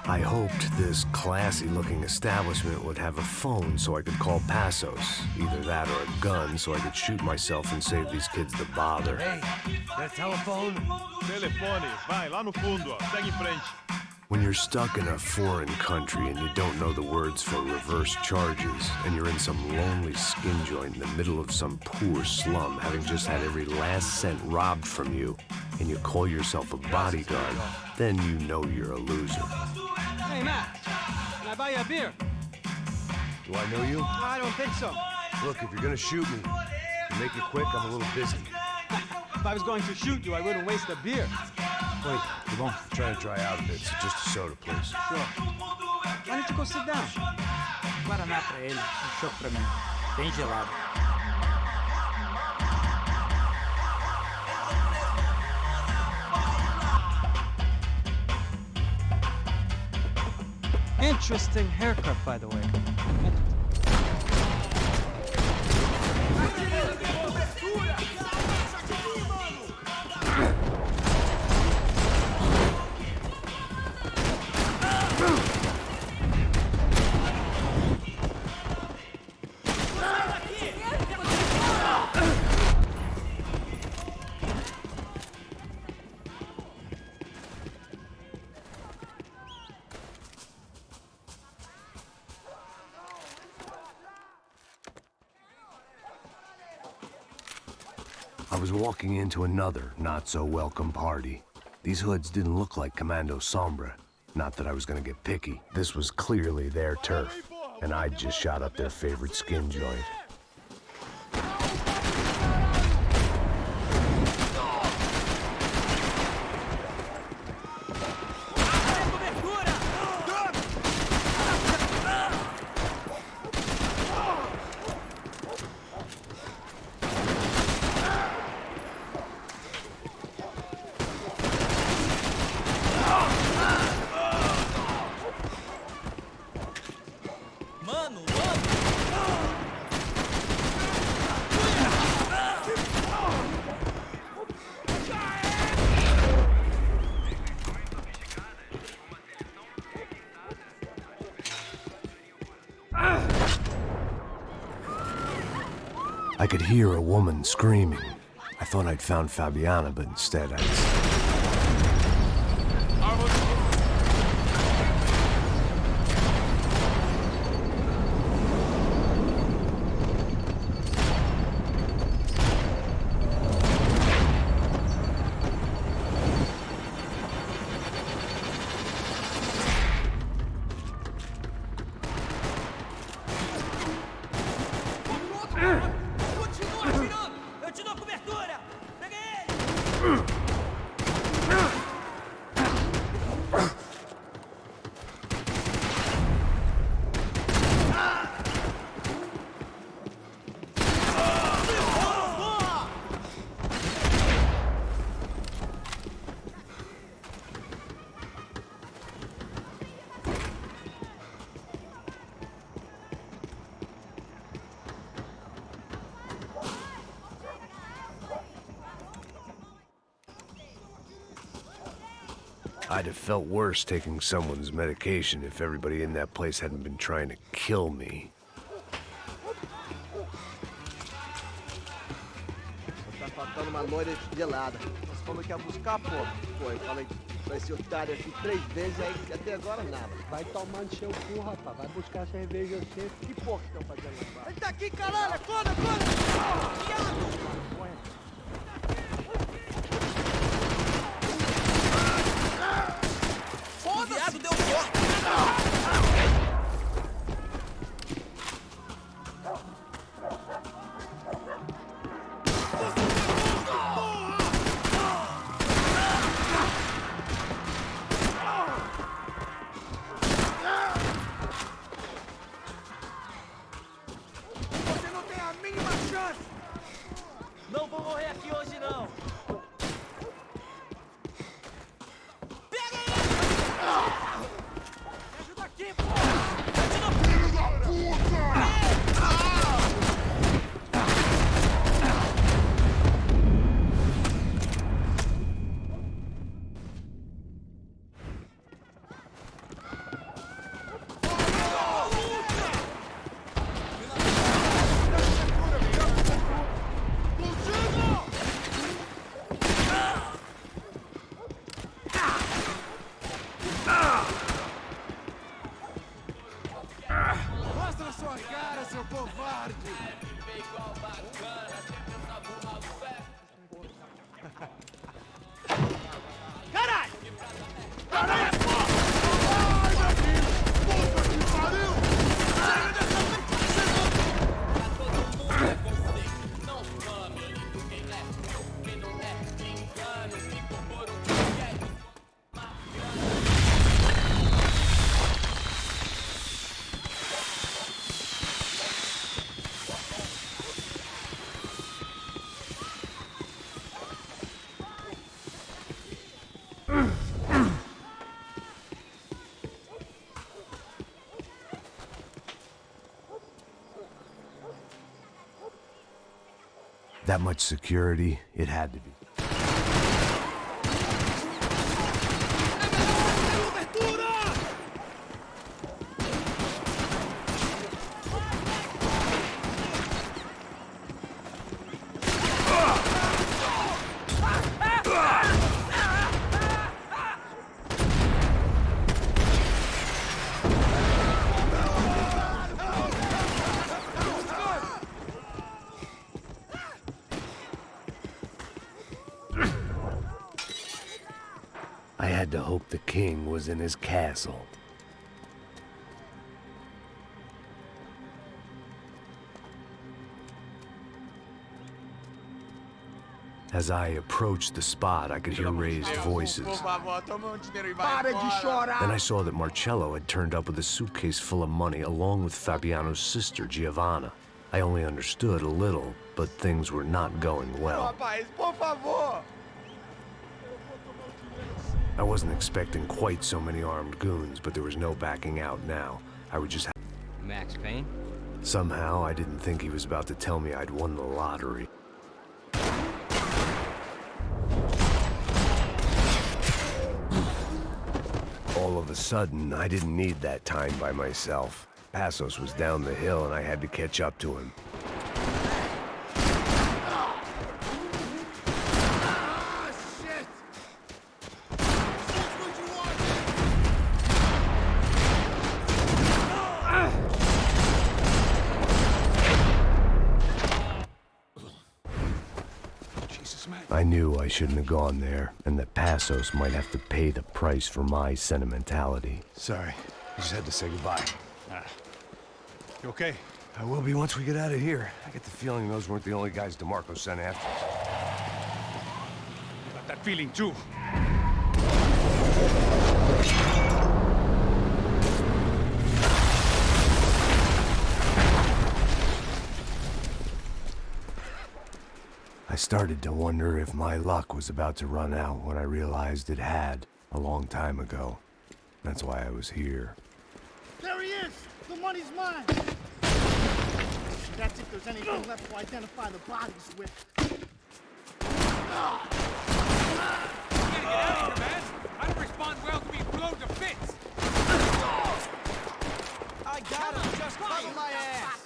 I hoped this classy-looking establishment would have a phone so I could call Passos. Either that or a gun so I could shoot myself and save these kids the bother. Hey, got a telephone? Telefone, vai, lá no fundo, ó. Segue em frente. When you're stuck in a foreign country and you don't know the words for reverse charges, and you're in some lonely skin joint in the middle of some poor slum, having just had every last cent robbed from you, and you call yourself a bodyguard, then you know you're a loser. Hey, Matt, can I buy you a beer? Do I know you? I don't think so. Look, if you're gonna shoot me, to make it quick, I'm a little busy. If I was going to shoot you, I wouldn't waste a beer. Wait, come on. I'm trying to dry out a bit, so just a soda, please. Sure. Why don't you go sit down? Guaraná pra ele, chopp pra mim. Bem gelado. Interesting haircut, by the way. I was walking into another not-so-welcome party. These hoods didn't look like Commando Sombra. Not that I was gonna get picky. This was clearly their turf, and I'd just shot up their favorite skin joint. I could hear a woman screaming. I thought I'd found Fabiana, but instead Continua atirando! Eu te dou cobertura! Peguei ele! I'd have felt worse taking someone's medication if everybody in that place hadn't been trying to kill me. Tá faltando uma loira gelada. Você falou que ia buscar, pô. Pô, eu falei pra esse otário aqui 3 vezes, aí até agora nada. Vai tomar no seu cu, rapaz. Vai buscar cerveja você. Que porra que estão fazendo lá? Ele tá aqui, caralho! Acorda, acorda! O viado deu corte! Você não tem a mínima chance! Não vou morrer aqui hoje, não! Mostra sua cara, seu covarde! Caralho! Caralho, porra! Ai, meu filho! Puta que pariu! Chega dessa That much security, it had to be. I had to hope the king was in his castle. As I approached the spot, I could hear raised voices. Para de chorar! Then I saw that Marcello had turned up with a suitcase full of money along with Fabiano's sister, Giovanna. I only understood a little, but things were not going well. Rapaz, por favor! I wasn't expecting quite so many armed goons, but there was no backing out now. I would just have... Max Payne? Somehow, I didn't think he was about to tell me I'd won the lottery. All of a sudden, I didn't need that time by myself. Passos was down the hill and I had to catch up to him. I knew I shouldn't have gone there, and that Passos might have to pay the price for my sentimentality. Sorry, I just had to say goodbye. You okay? I will be once we get out of here. I get the feeling those weren't the only guys DeMarco sent after us. I got that feeling too. I started to wonder if my luck was about to run out when I realized it had, a long time ago. That's why I was here. There he is! The money's mine! That's if there's anything left to identify the bodies with. Gotta get out of here, man! I don't respond well to being blown to bits! I got him! Just cover my ass!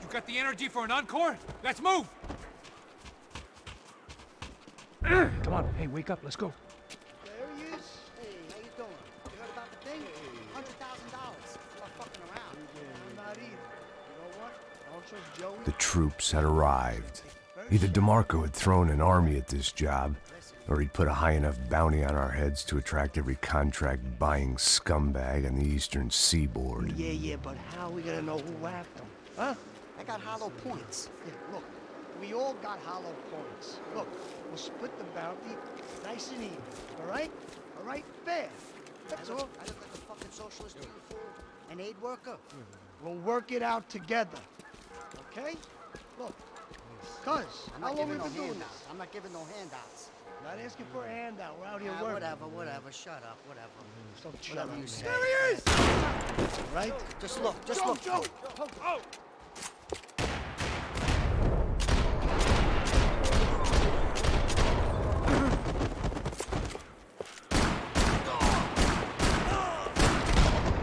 You got the energy for an encore? Let's move! Come on, hey, wake up, let's go. There he is. Hey, how you doing? You heard about the thing? $100,000. I'm not fucking around. I'm not either. You know what? I don't trust Joey. The troops had arrived. Either DeMarco had thrown an army at this job, or he'd put a high enough bounty on our heads to attract every contract-buying scumbag on the eastern seaboard. Yeah, but how are we gonna know who whacked him? Huh? I got hollow points. Yeah, look, we all got hollow points. Look, we'll split the bounty nice and even, all right? All right? Fair. That's all. I look like a fucking socialist to you, fool. An aid worker. We'll work it out together, okay? Look, cuz, how long we been doing this? I'm not giving no handouts. Not asking for a handout. We're out here working. Whatever. Shut up, whatever. Don't shut up. You say. There he is! Right? Just look, Joe! Oh!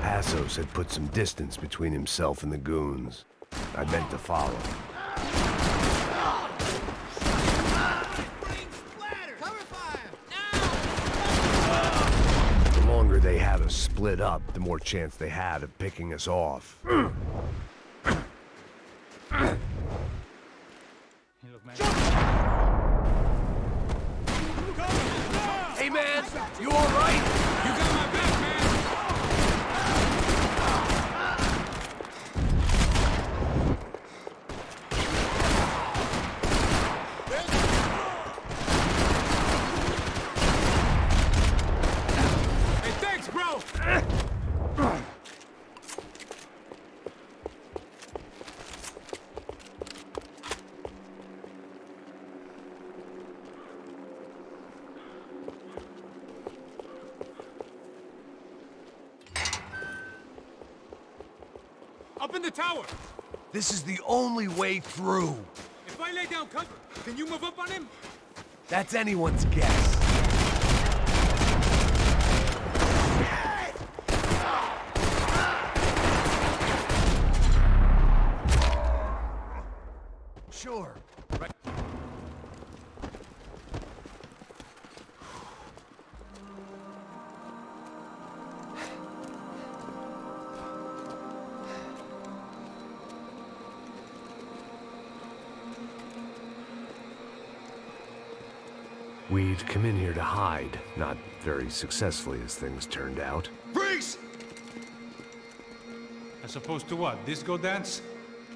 Passos had put some distance between himself and the goons. I meant to follow. The longer they had us split up, the more chance they had of picking us off. Hey, man! You all right? You got my back, man! Hey, thanks, bro! Up in the tower! This is the only way through. If I lay down cover, can you move up on him? That's anyone's guess. Sure. Right. We'd come in here to hide, not very successfully as things turned out. Freeze! As opposed to what? Disco dance?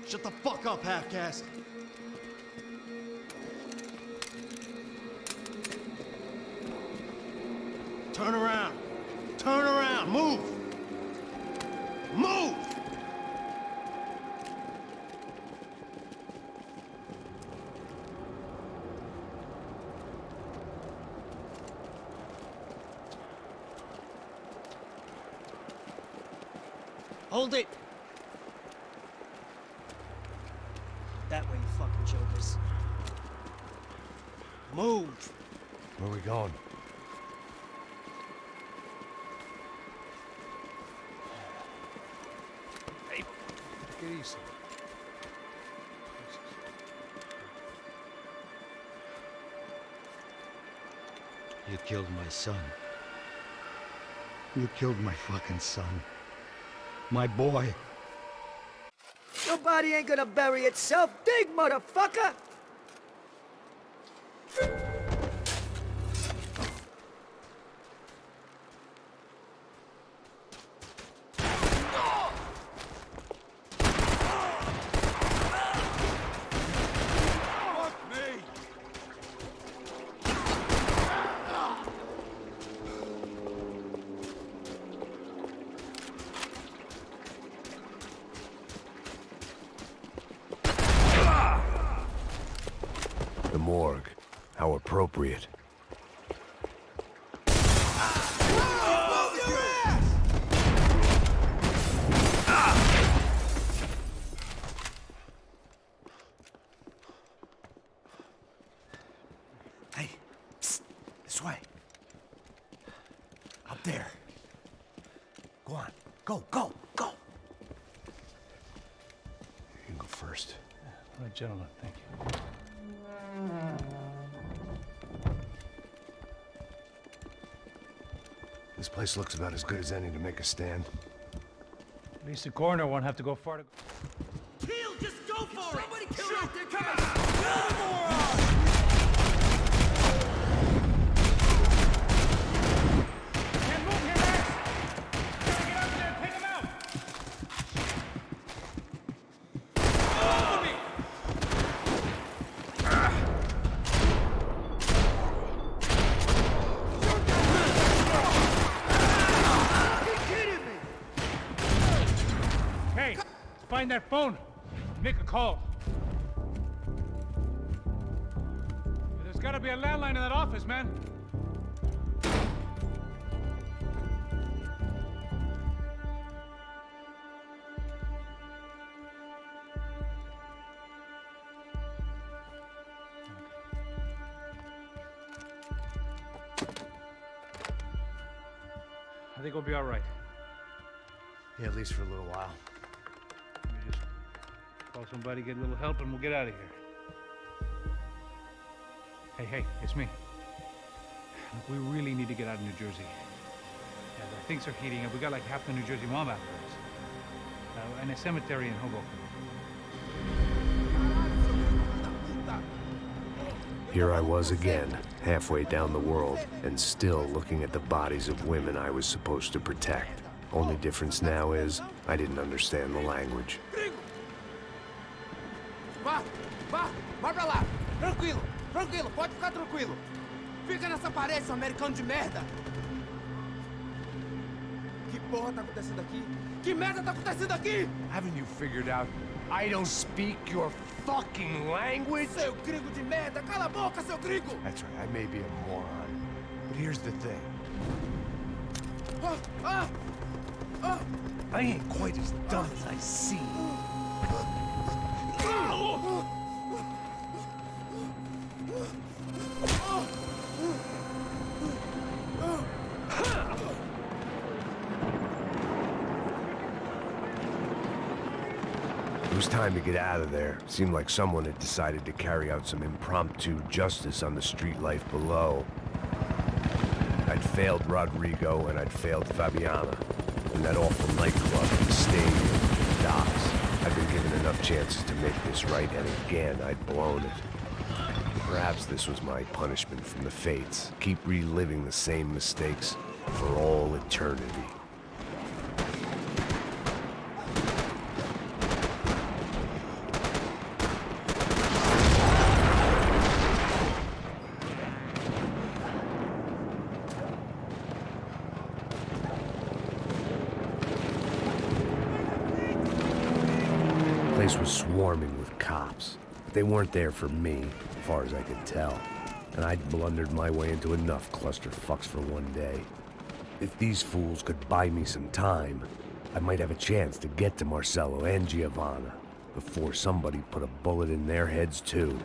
Shut the fuck up, half-caste. Turn around. Turn around. Move. Move! Hold it! That way, you fucking jokers. Move! Where are we going? Hey, take it easy. You killed my son. You killed my fucking son. My boy. Your body ain't gonna bury itself. Dig, motherfucker! The morgue. How appropriate. Hey, psst, this way. Up there. Go on. Go, go, go. You can go first. All right, gentlemen, thank you. This place looks about as good as any to make a stand. At least the coroner won't have to go far to... Kill, just go for it! Somebody kill Shoot. right there, come on! Can't move here, Max! Gotta get up there and take him out! Over me! Hey, find that phone. Make a call. There's gotta be a landline in that office, man. I think we'll be all right. Yeah, at least for a little while. Let me just call somebody, get a little help, and we'll get out of here. Hey, it's me. Look, we really need to get out of New Jersey. Yeah, things are heating up. We got like half the New Jersey mob after us. And a cemetery in Hoboken. Here I was again, halfway down the world, and still looking at the bodies of women I was supposed to protect. Only difference now is, I didn't understand the language. Vai pra lá. Tranquilo, pode ficar tranquilo. Fica nessa parede, seu americano de merda. Que porra tá acontecendo aqui? Que merda tá acontecendo aqui? Haven't you figured out I don't speak your fucking language? Seu gringo de merda, cala a boca, seu gringo! That's right, I may be a moron, but here's the thing. I ain't quite as dumb as I seem. It was time to get out of there. Seemed like someone had decided to carry out some impromptu justice on the street life below. I'd failed Rodrigo and I'd failed Fabiana. In that awful nightclub, the stadium, the docks. I'd been given enough chances to make this right, and again, I'd blown it. Perhaps this was my punishment from the fates. Keep reliving the same mistakes for all eternity. The place was swarming with cops. But they weren't there for me, as far as I could tell. And I'd blundered my way into enough clusterfucks for one day. If these fools could buy me some time, I might have a chance to get to Marcello and Giovanna before somebody put a bullet in their heads too.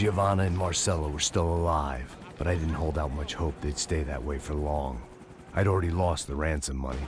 Giovanna and Marcella were still alive, but I didn't hold out much hope they'd stay that way for long. I'd already lost the ransom money.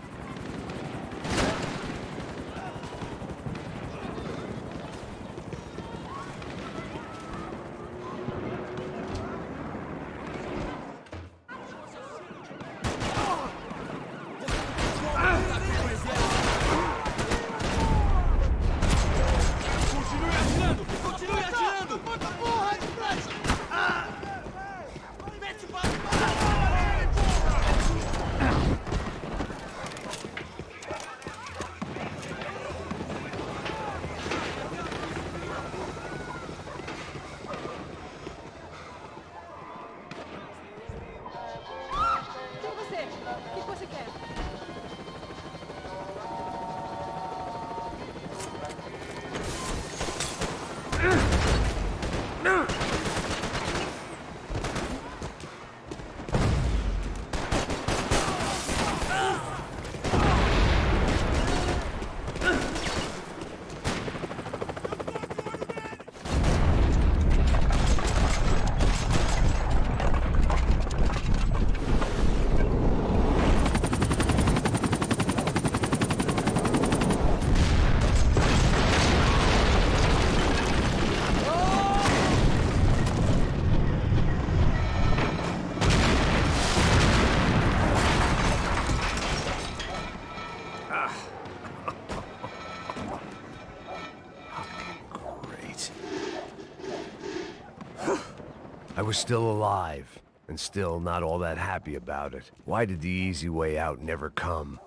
I was still alive, and still not all that happy about it. Why did the easy way out never come?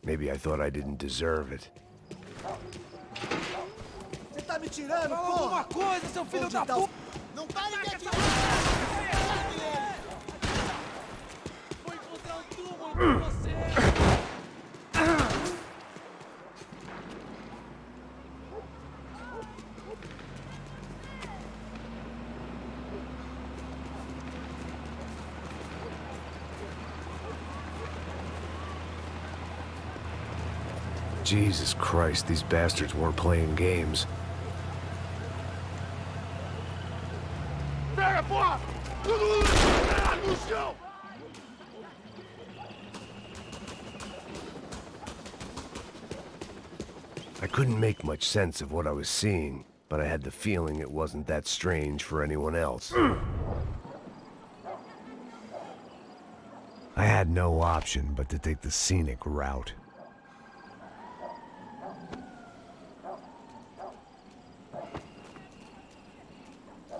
Maybe I thought I didn't deserve it. Você tá me tirando, porra? Alguma coisa, seu filho da puta! Não pare de atirar! Vou encontrar um túmulo pra você! Jesus Christ, these bastards weren't playing games. Pega, porra! Tudo no chão! I couldn't make much sense of what I was seeing, but I had the feeling it wasn't that strange for anyone else. I had no option but to take the scenic route.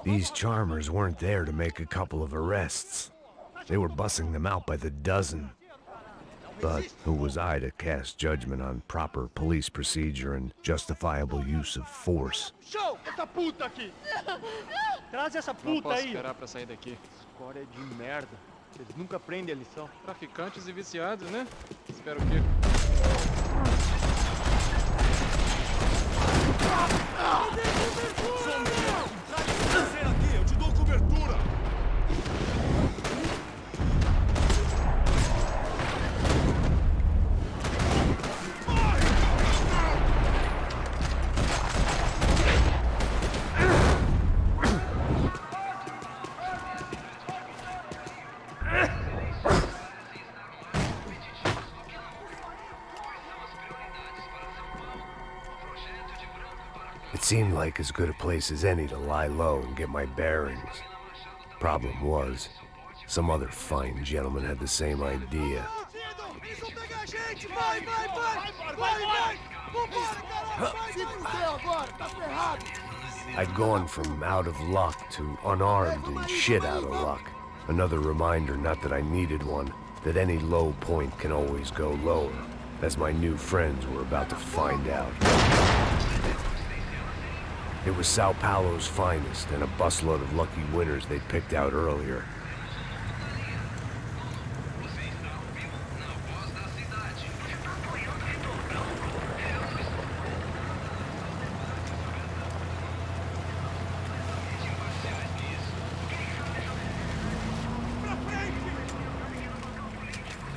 These charmers weren't there to make a couple of arrests. They were bussing them out by the dozen. But who was I to cast judgment on proper police procedure and justifiable use of force? Show! Essa puta aqui! Traz essa puta aí! Não posso esperar pra sair daqui. Escória de merda. Eles nunca aprendem a lição. Traficantes e viciados, né? Espero que... Aqui, eu te dou cobertura! It seemed like as good a place as any to lie low and get my bearings. Problem was, some other fine gentleman had the same idea. I'd gone from out of luck to unarmed and shit out of luck. Another reminder, not that I needed one, that any low point can always go lower, as my new friends were about to find out. It was Sao Paulo's finest, and a busload of lucky winners they'd picked out earlier.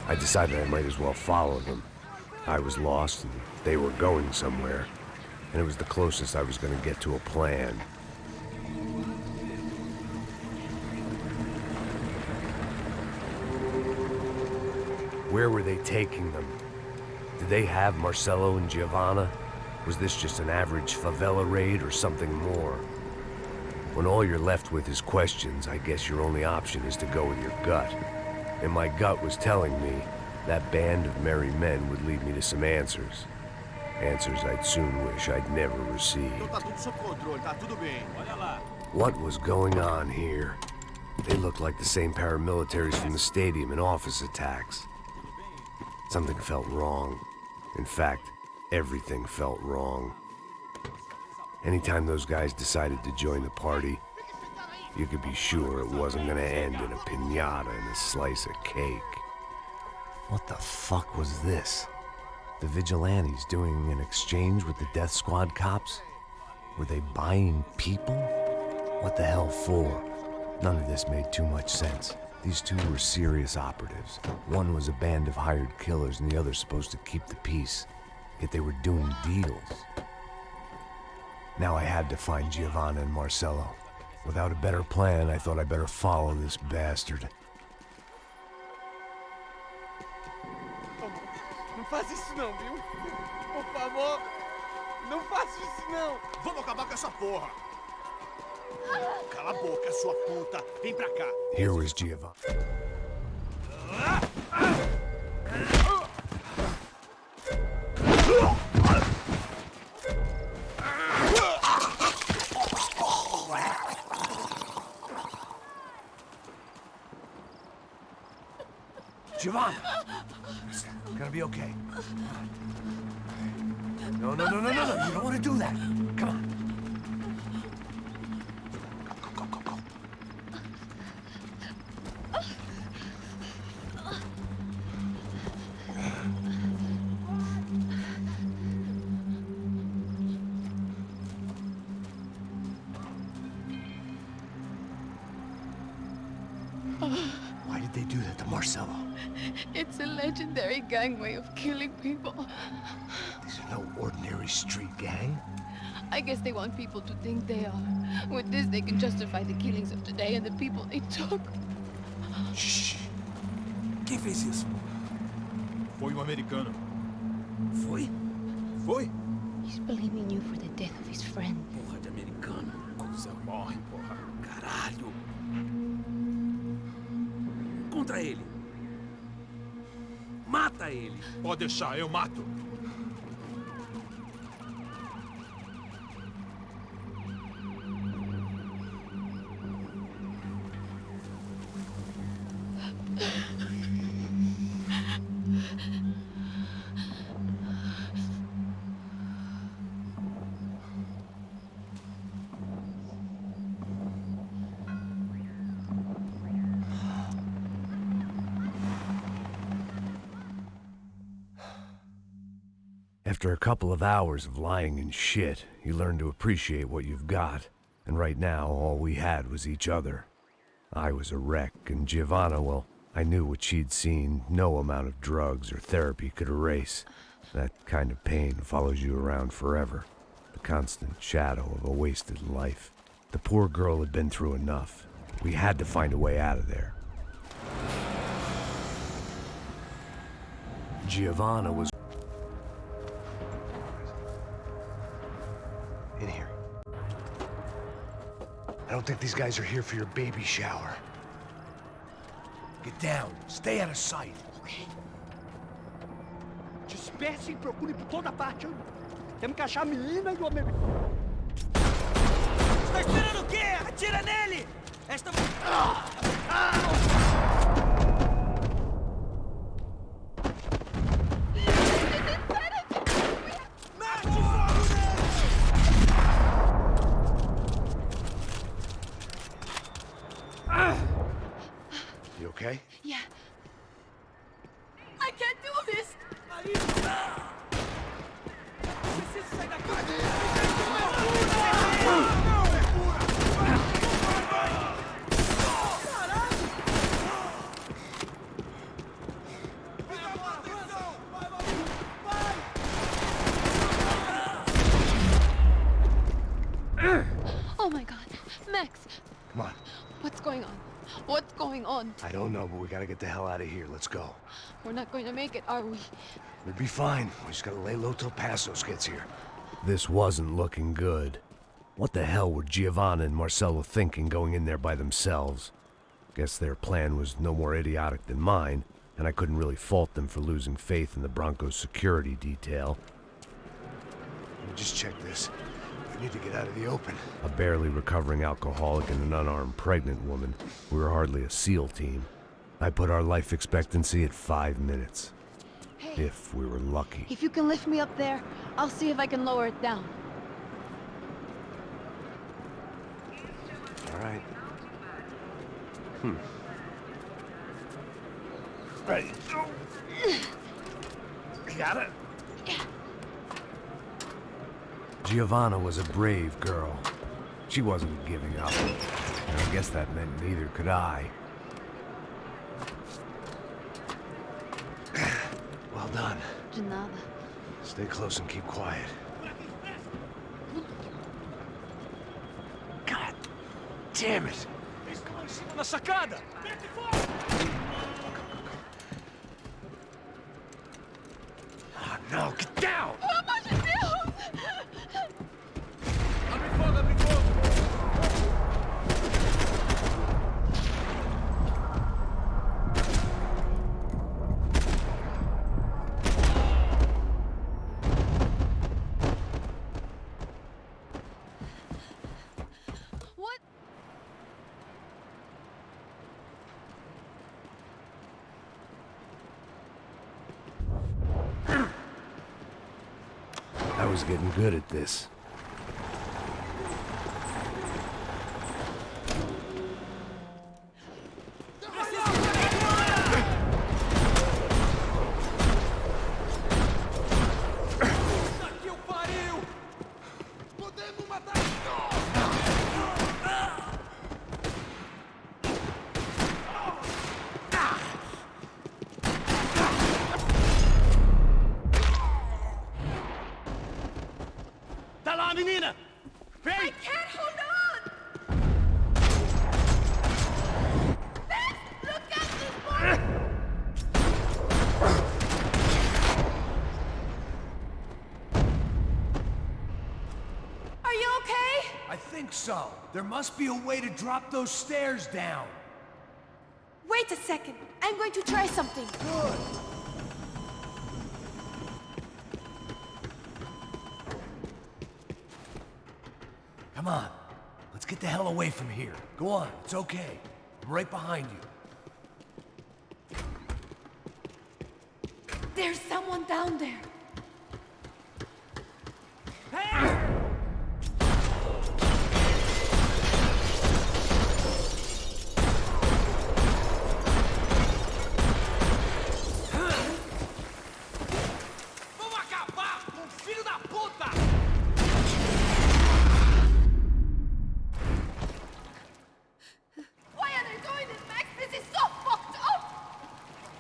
I decided I might as well follow them. I was lost, and they were going somewhere. And it was the closest I was going to get to a plan. Where were they taking them? Did they have Marcelo and Giovanna? Was this just an average favela raid or something more? When all you're left with is questions, I guess your only option is to go with your gut. And my gut was telling me that band of merry men would lead me to some answers. Answers I'd soon wish I'd never received. What was going on here? They looked like the same paramilitaries from the stadium in office attacks. Something felt wrong. In fact, everything felt wrong. Anytime those guys decided to join the party, you could be sure it wasn't gonna end in a piñata and a slice of cake. What the fuck was this? The vigilantes doing an exchange with the death squad cops? Were they buying people? What the hell for? None of this made too much sense. These two were serious operatives. One was a band of hired killers and the other supposed to keep the peace. Yet they were doing deals. Now I had to find Giovanna and Marcelo. Without a better plan, I thought I better follow this bastard. Não faz isso não, viu? Por favor, não faça isso não. Vamos acabar com essa porra. Cala a boca, sua puta. Vem pra cá. Here was Giovanna. Giovanna! It's gonna be okay. No, no, no, no, no, no. You don't want to do that. Come on. Go, go, go, go, go. Why did they do that to Marcelo? It's a legendary gang way of killing people. These are no ordinary street gang. I guess they want people to think they are. With this, they can justify the killings of today and the people they took. Shh. Quem fez isso? Foi americano. Foi? Foi? He's blaming you for the death of his friend. Porra de americano. Coisa morre, porra. Caralho. Contra ele. Mata ele. Pode deixar, eu mato. After a couple of hours of lying in shit, you learn to appreciate what you've got. And right now, all we had was each other. I was a wreck, and Giovanna, well, I knew what she'd seen no amount of drugs or therapy could erase. That kind of pain follows you around forever. The constant shadow of a wasted life. The poor girl had been through enough. We had to find a way out of there. Giovanna was In here. I don't think these guys are here for your baby shower. Get down. Stay out of sight. Ok. Disperse e procure por toda parte. Temos que achar a menina e o americano. Está esperando o quê? Atira nele! Esta... You okay? Yeah. I can't do this! Preciso sair daqui! Oh my god. Max! Come on. What's going on? What's going on? I don't know, but we gotta get the hell out of here. Let's go. We're not going to make it, are we? We'll be fine. We just gotta lay low till Passos gets here. This wasn't looking good. What the hell were Giovanna and Marcello thinking going in there by themselves? Guess their plan was no more idiotic than mine, and I couldn't really fault them for losing faith in the Broncos security detail. Let me just check this. We need to get out of the open. A barely recovering alcoholic and an unarmed pregnant woman. We were hardly a SEAL team. I put our life expectancy at 5 minutes. Hey, if we were lucky. if you can lift me up there, I'll see if I can lower it down. All right. Ready. You got it? Giovanna was a brave girl. She wasn't giving up. And I guess that meant neither could I. Well done. De nada. Stay close and keep quiet. God damn it! Na sacada! Oh, no, get down! Oh, amor de Deus! Abre fogo, abre fogo! What? I was getting good at this. Tá lá, menina! Vem! I can't hold on! Max, look at this boy! Are you okay? I think so. There must be a way to drop those stairs down. Wait a second. I'm going to try something. Good. Come on. Let's get the hell away from here. Go on. It's okay. I'm right behind you. There's someone down there. Vamos acabar com o filho da puta! Why are they doing this, Max? This is so fucked up!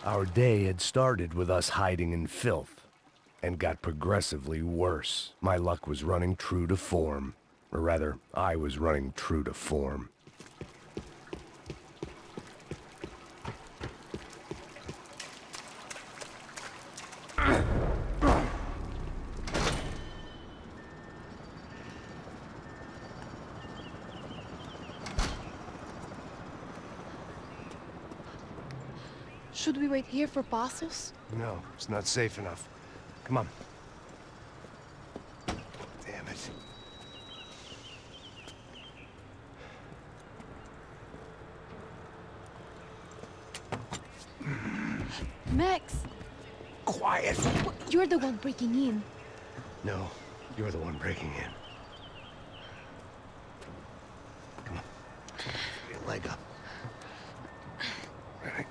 Our day had started with us hiding in filth, and got progressively worse. My luck was running true to form. Or rather, I was running true to form. Should we wait here for Passos? No, it's not safe enough. Come on. Damn it. Max! Quiet! You're the one breaking in. No, you're the one breaking in. Come on. Get your leg up. Ready?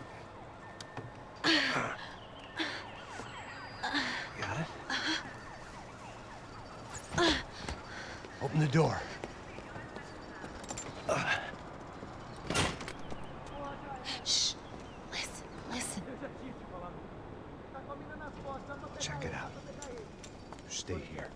Got it? Open the door. Shh. Listen, listen. Check it out. Stay here.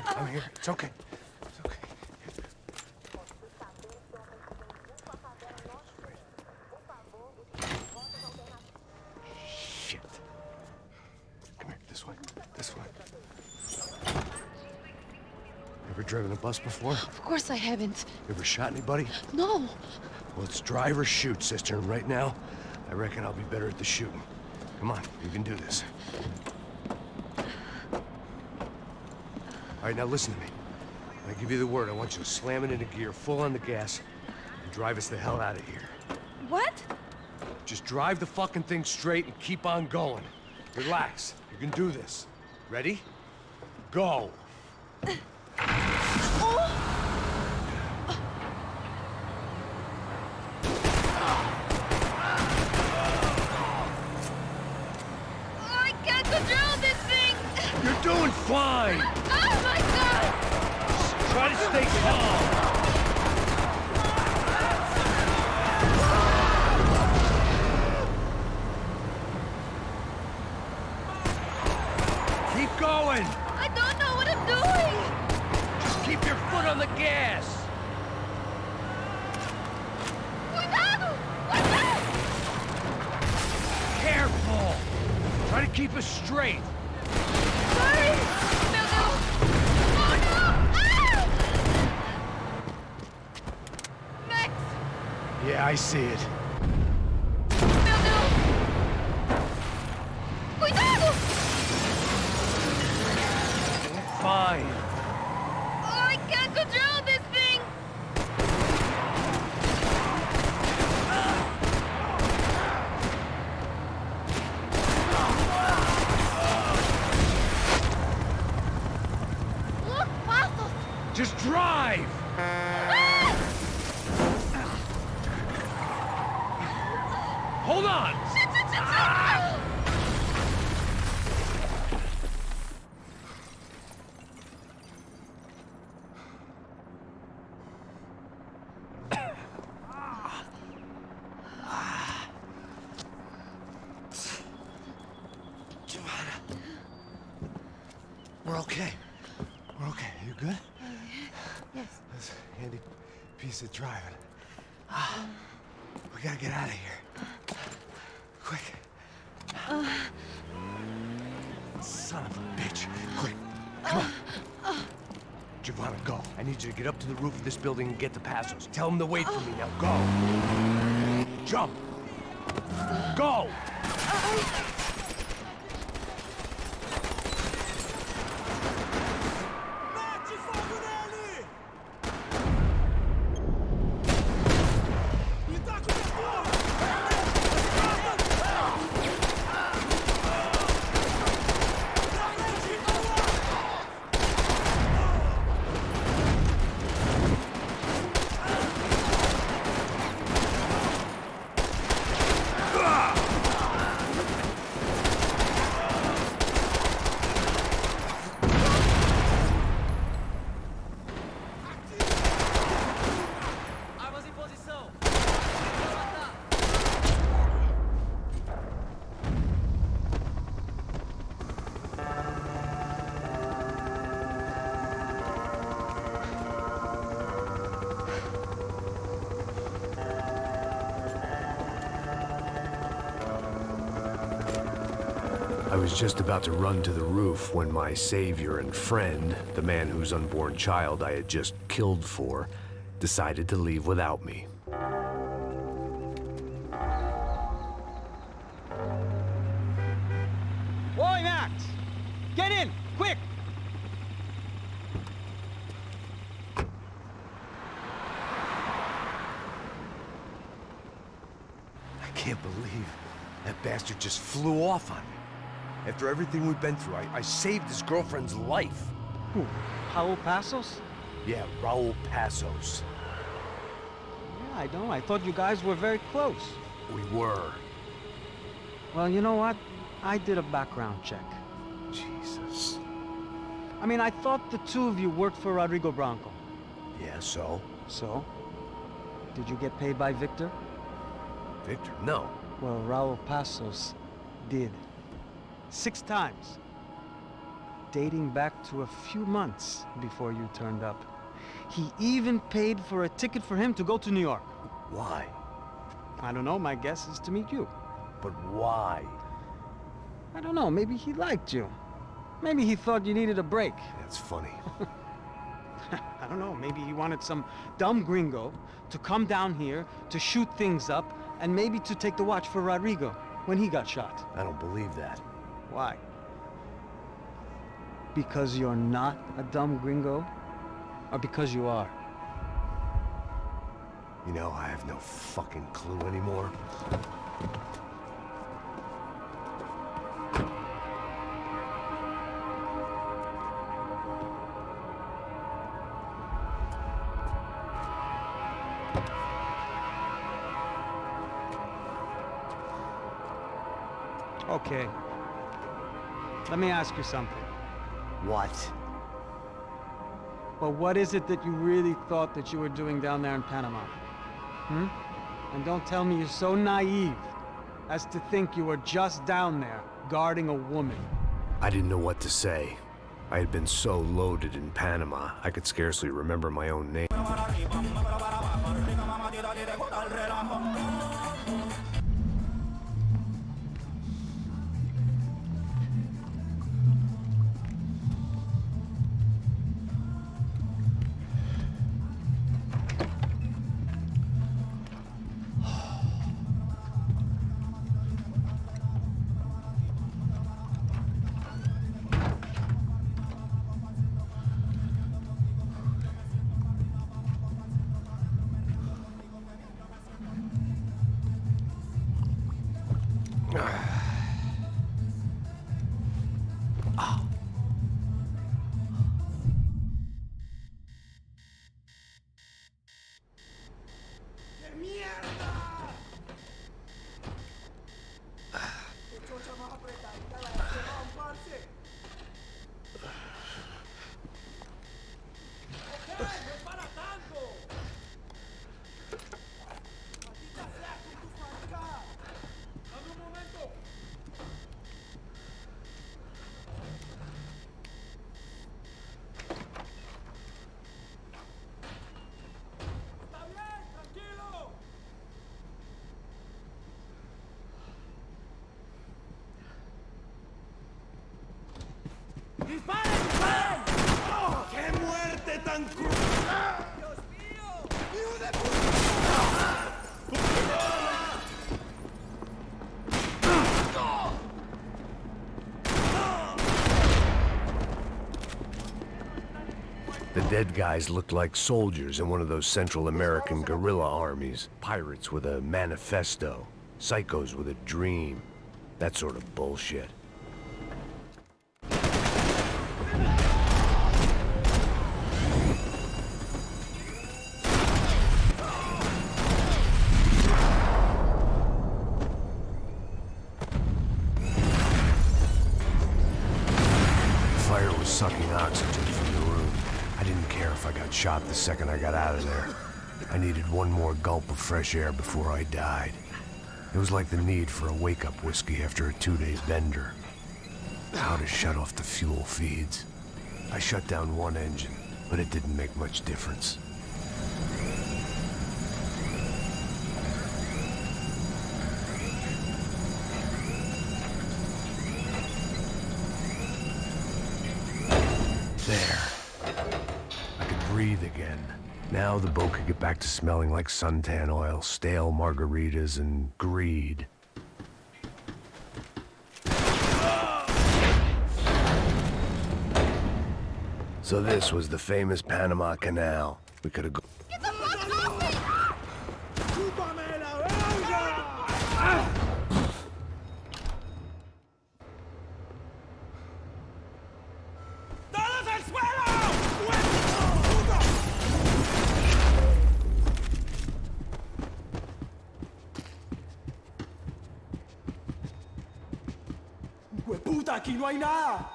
I'm here. It's okay. It's okay. Shit. Come here, this way. This way. Ever driven a bus before? Of course I haven't. Ever shot anybody? No. Well, it's drive or shoot, sister, and right now, I reckon I'll be better at the shooting. Come on, you can do this. All right, now listen to me. When I give you the word, I want you to slam it into gear, full on the gas, and drive us the hell out of here. What? Just drive the fucking thing straight and keep on going. Relax. You can do this. Ready? Go. I can't control this thing! You're doing fine! Oh my god! Try to stay calm! Keep going! I don't know what I'm doing! Just keep your foot on the gas! Cuidado! Cuidado! Careful! Try to keep us straight! Sorry! Meu Deus! Oh no! Ah! Max! Yeah, I see it. Meu Deus! Cuidado! Fine. Oh, I can't control this thing! Look, Pastos! Just drive! Hold on! Shit, shit, shit, shit! We're okay. We're okay. You good? Yes. That's a handy piece of driving. We gotta get out of here. Quick. Son of a bitch. Quick. Come on. Giovanna, go. I need you to get up to the roof of this building and get to Passos. Tell them to wait for me. Now go. Jump. Go. I was just about to run to the roof when my savior and friend, the man whose unborn child I had just killed for, decided to leave without me. Boy, Max! Get in! Quick! I can't believe that bastard just flew off on me. After everything we've been through, I saved his girlfriend's life. Who? Raul Passos? Yeah, Raul Passos. Yeah, I know. I thought you guys were very close. We were. Well, you know what? I did a background check. Jesus. I mean, I thought the two of you worked for Rodrigo Branco. Yeah, so? So? Did you get paid by Victor? Victor? No. Well, Raul Passos did. 6 times. dating back to a few months before you turned up. He even paid for a ticket for him to go to New York. Why? I don't know, my guess is to meet you. But why? I don't know, maybe he liked you. Maybe he thought you needed a break. That's funny. I don't know, maybe he wanted some dumb gringo to come down here to shoot things up and maybe to take the watch for Rodrigo when he got shot. I don't believe that. Why? Because you're not a dumb gringo? Or because you are? You know, I have no fucking clue anymore. Okay. Let me ask you something. What? Well, what is it that you really thought that you were doing down there in Panama? Hmm? And don't tell me you're so naive as to think you were just down there guarding a woman. I didn't know what to say. I had been so loaded in Panama, I could scarcely remember my own name. ¡Oh, qué muerte tan cruel! ¡Dios mío! ¡Hijo de The dead guys looked like soldiers in one of those Central American guerrilla armies. Pirates with a manifesto. Psychos with a dream. That sort of bullshit. Sucking oxygen from the room. I didn't care if I got shot the second I got out of there. I needed one more gulp of fresh air before I died. It was like the need for a wake-up whiskey after a 2-day bender. How to shut off the fuel feeds. I shut down one engine, but it didn't make much difference. There. I could breathe again. Now the boat could get back to smelling like suntan oil, stale margaritas, and greed. So this was the famous Panama Canal. We could have gone. Get the fuck off me! ¡Todos al suelo! ¡Hueputa, aquí no hay nada!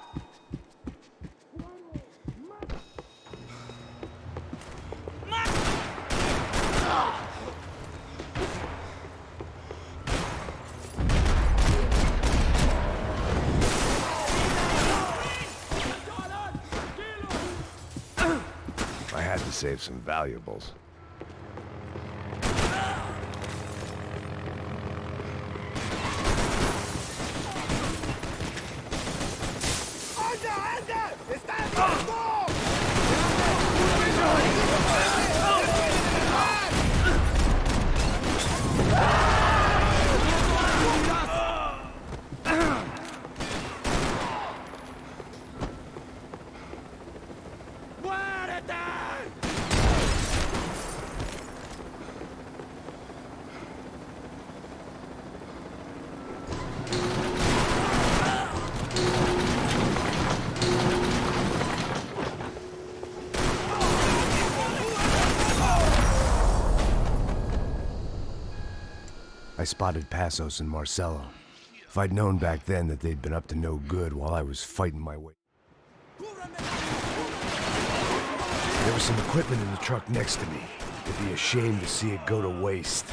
save some valuables. I spotted Passos and Marcelo. If I'd known back then that they'd been up to no good while I was fighting my way... There was some equipment in the truck next to me. It'd be a shame to see it go to waste.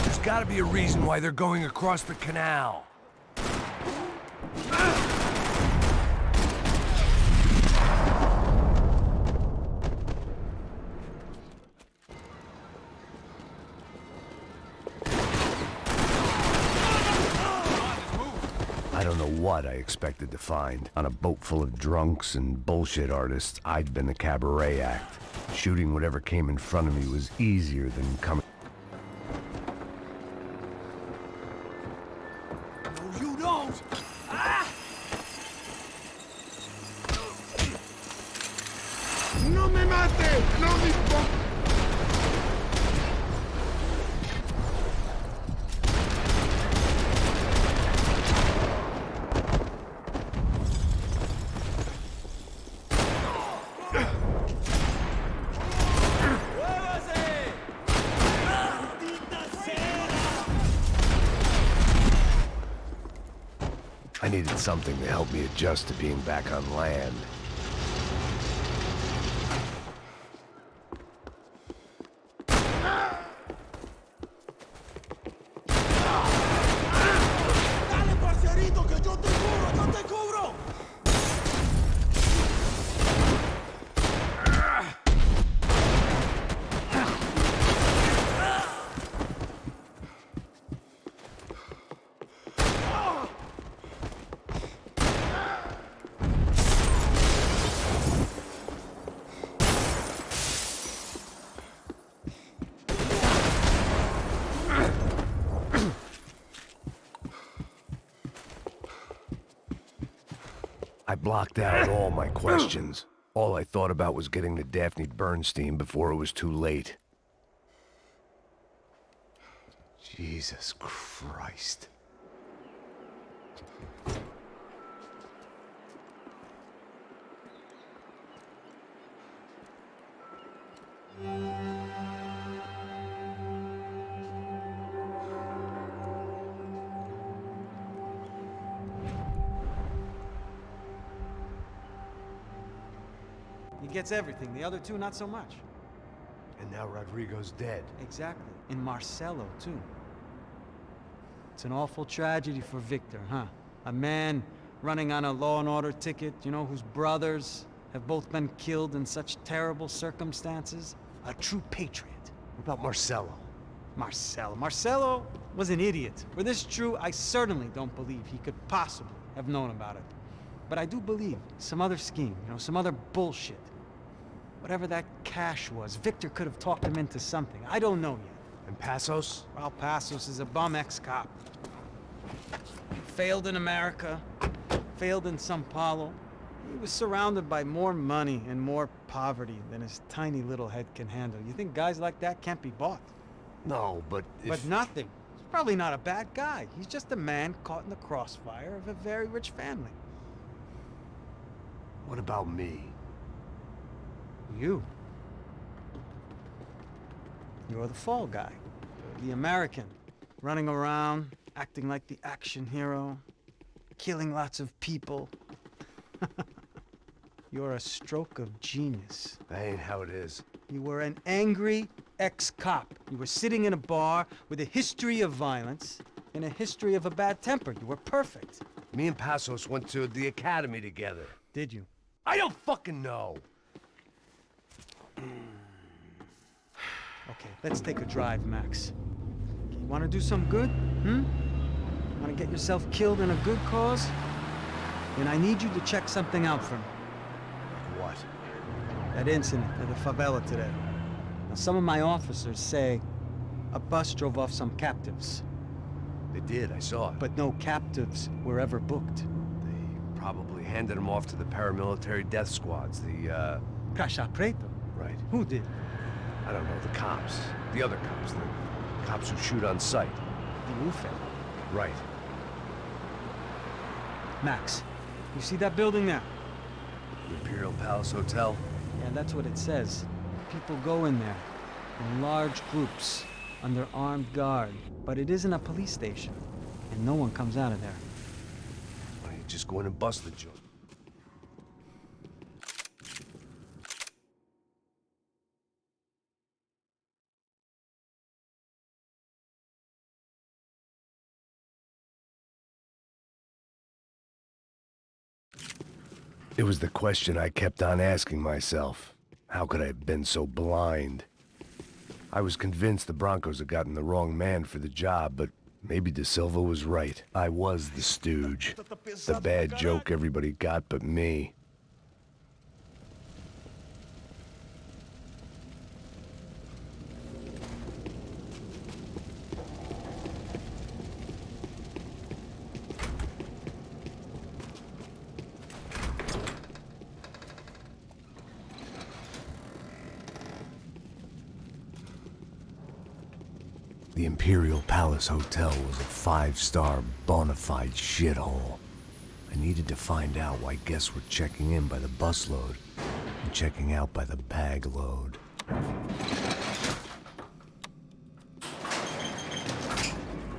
There's gotta be a reason why they're going across the canal. I don't know what I expected to find. On a boat full of drunks and bullshit artists, I'd been the cabaret act. Shooting whatever came in front of me was easier than coming... No, you don't! Ah! No me mate! No me... I needed something to help me adjust to being back on land. Dale, parcerito, que yo te cubro, yo te cubro! I blocked out all my questions. All I thought about was getting to Daphne Bernstein before it was too late. Jesus Christ. He gets everything, the other two not so much. And now Rodrigo's dead. Exactly. And Marcelo, too. It's an awful tragedy for Victor, huh? A man running on a law and order ticket, you know, whose brothers have both been killed in such terrible circumstances. A true patriot. What about Marcelo? Marcelo was an idiot. Were this true, I certainly don't believe he could possibly have known about it. But I do believe some other scheme, you know, some other bullshit. Whatever that cash was, Victor could have talked him into something. I don't know yet. And Passos? Well, Passos is a bum ex-cop. Failed in America, failed in Sao Paulo. He was surrounded by more money and more poverty than his tiny little head can handle. You think guys like that can't be bought? No, but if... But nothing. He's probably not a bad guy. He's just a man caught in the crossfire of a very rich family. What about me? You. You're the fall guy. The American. Running around, acting like the action hero. Killing lots of people. You're a stroke of genius. That ain't how it is. You were an angry ex-cop. You were sitting in a bar with a history of violence and a history of a bad temper. You were perfect. Me and Passos went to the academy together. Did you? I don't fucking know. Okay, let's take a drive, Max. Okay, you want to do some good? Want to get yourself killed in a good cause? Then I need you to check something out for me. What? That incident at the favela today. Now, some of my officers say a bus drove off some captives. They did, I saw it. But no captives were ever booked. They probably handed them off to the paramilitary death squads, the, Caixa Preto? Right. Who did? I don't know, the cops. The other cops. The cops who shoot on sight. The UFE. Right. Max, you see that building there? The Imperial Palace Hotel? Yeah, that's what it says. People go in there, in large groups, under armed guard. But it isn't a police station, and no one comes out of there. Why don't you just go in and bust the joint? It was the question I kept on asking myself. How could I have been so blind? I was convinced the Broncos had gotten the wrong man for the job, but maybe Da Silva was right. I was the stooge. The bad joke everybody got but me. The Imperial Palace Hotel was a 5-star, bona fide shithole. I needed to find out why guests were checking in by the busload and checking out by the bag load.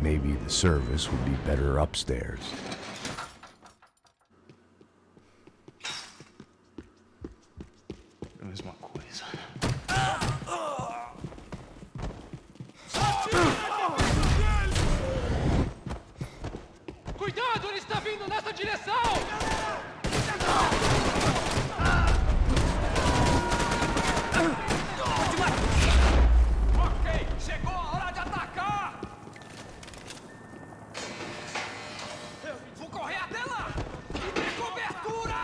Maybe the service would be better upstairs. Mesma coisa. Cuidado, ele está vindo nessa direção! Ok, chegou a hora de atacar! Eu vou correr até lá! E ter cobertura!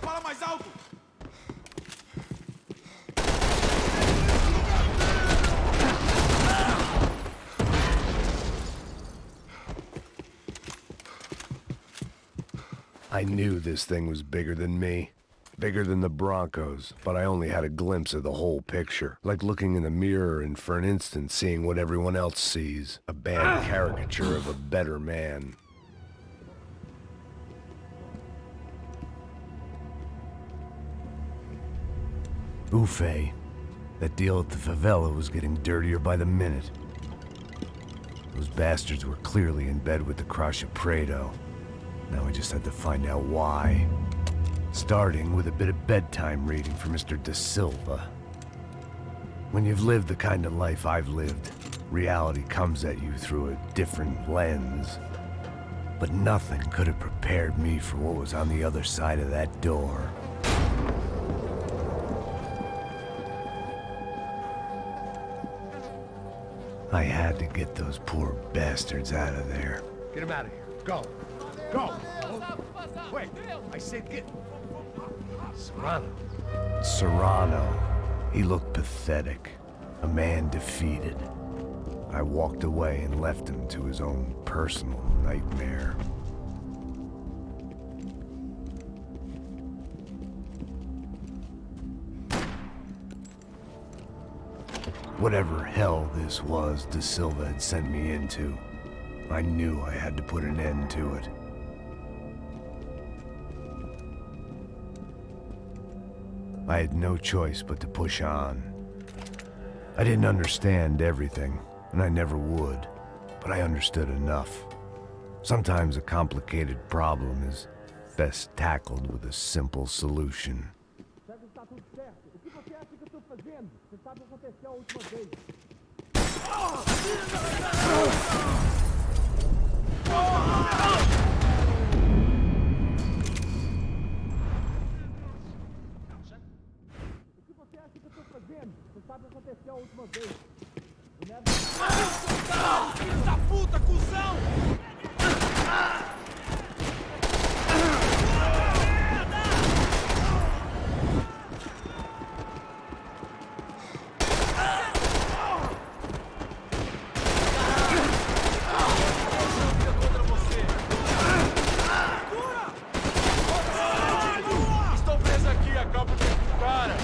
Fala mais alto! I knew this thing was bigger than me. Bigger than the Broncos, but I only had a glimpse of the whole picture. Like looking in the mirror and for an instant seeing what everyone else sees. A bad caricature of a better man. Ufe. That deal at the favela was getting dirtier by the minute. Those bastards were clearly in bed with the Crash of Prado. Now we just had to find out why. Starting with a bit of bedtime reading for Mr. Da Silva. When you've lived the kind of life I've lived, reality comes at you through a different lens. But nothing could have prepared me for what was on the other side of that door. I had to get those poor bastards out of there. Get him out of here. Go. Go. Wait, I said get... Serrano. Serrano. He looked pathetic. A man defeated. I walked away and left him to his own personal nightmare. Whatever hell this was Da Silva had sent me into, I knew I had to put an end to it. I had no choice but to push on. I didn't understand everything, and I never would, but I understood enough. Sometimes a complicated problem is best tackled with a simple solution. Está tudo certo. O que você acha que eu tô fazendo? Você sabe o que aconteceu a última vez. O que você acha que eu tô fazendo? Você sabe o que aconteceu a última vez. Filho da puta, cuzão! Estou preso aqui, acabo de um cara.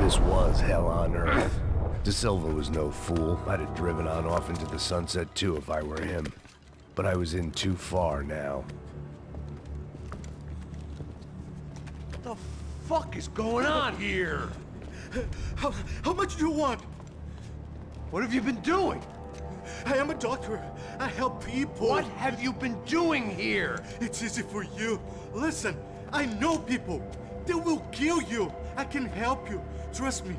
This was hell on earth. Da Silva was no fool. I'd have driven on off into the sunset too if I were him. But I was in too far now. What the fuck is going on here? How much do you want? What have you been doing? I am a doctor. I help people. What have you been doing here? It's easy for you. Listen, I know people. They will kill you. I can help you. Trust me.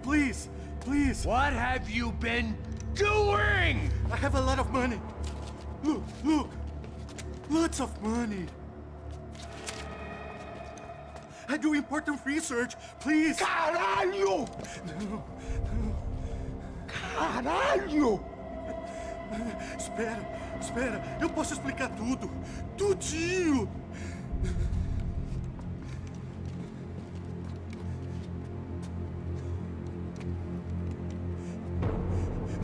Please, please. What have you been doing? I have a lot of money. Look, look. Lots of money. I do important research. Please. Caralho! No, no. Caralho! Espera, espera. Eu posso explicar tudo. Tudinho.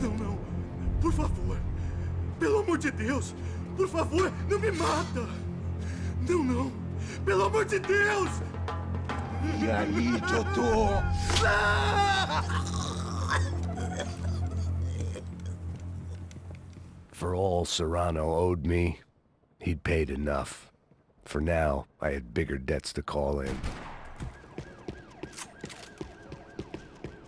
Não, não. Por favor. Pelo amor de Deus. Por favor, não me mata. Não, não. Pelo amor de Deus. E aí, doutor? For all Serrano owed me, he'd paid enough. For now, I had bigger debts to call in.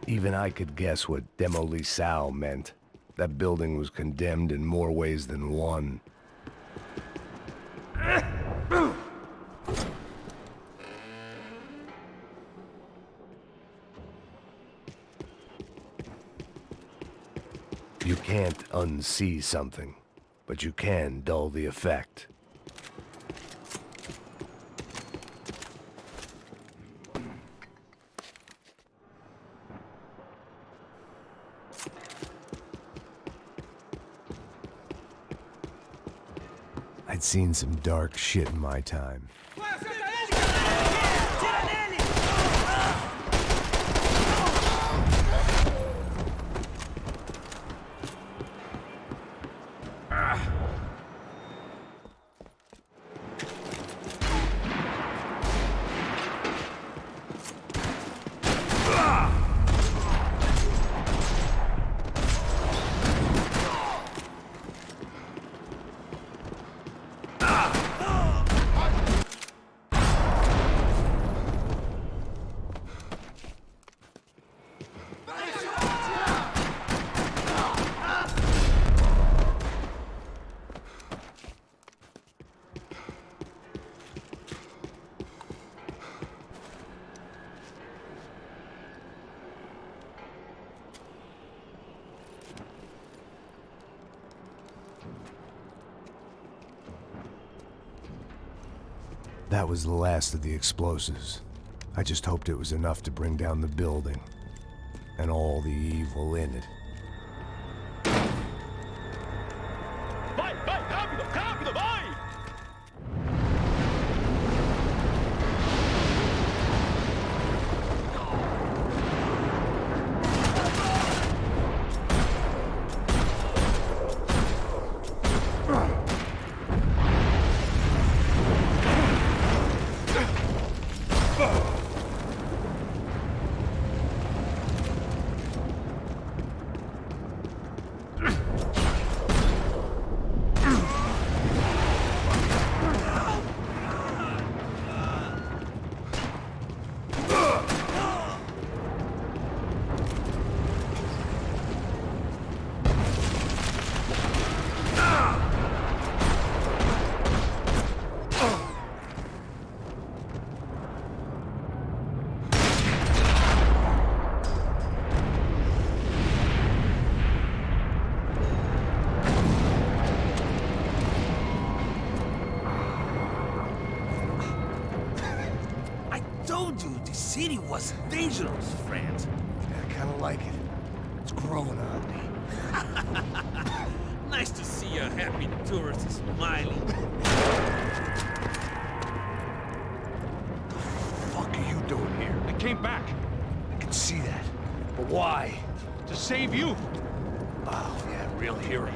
Even I could guess what Demolisal meant. That building was condemned in more ways than one. You can't unsee something, but you can dull the effect. I'd seen some dark shit in my time. That was the last of the explosives. I just hoped it was enough to bring down the building. And all the evil in it. Vai, vai, rápido, rápido, vai! city was dangerous, friend. I kinda like it. It's growing on me. Nice to see a happy tourist smiling. What are you doing here? I came back I can see that. But why? to save you. Oh, yeah, real hero.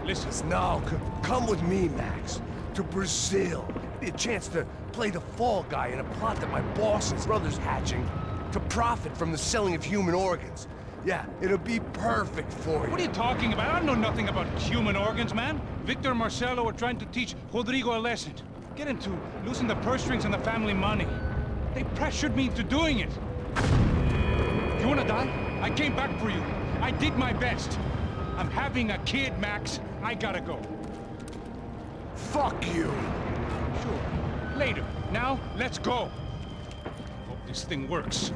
Listen. No, come with me, Max. To Brazil. Be a chance to play the fall guy in a plot that my boss's brother's hatching to profit from the selling of human organs. Yeah, it'll be perfect for you. What are you talking about? I know nothing about human organs, man. Victor and Marcelo are trying to teach Rodrigo a lesson. Get into losing the purse strings and the family money. They pressured me into doing it. You wanna die? I came back for you. I did my best. I'm having a kid, Max. I gotta go. Fuck you. Sure. Later. Now, let's go. Hope this thing works.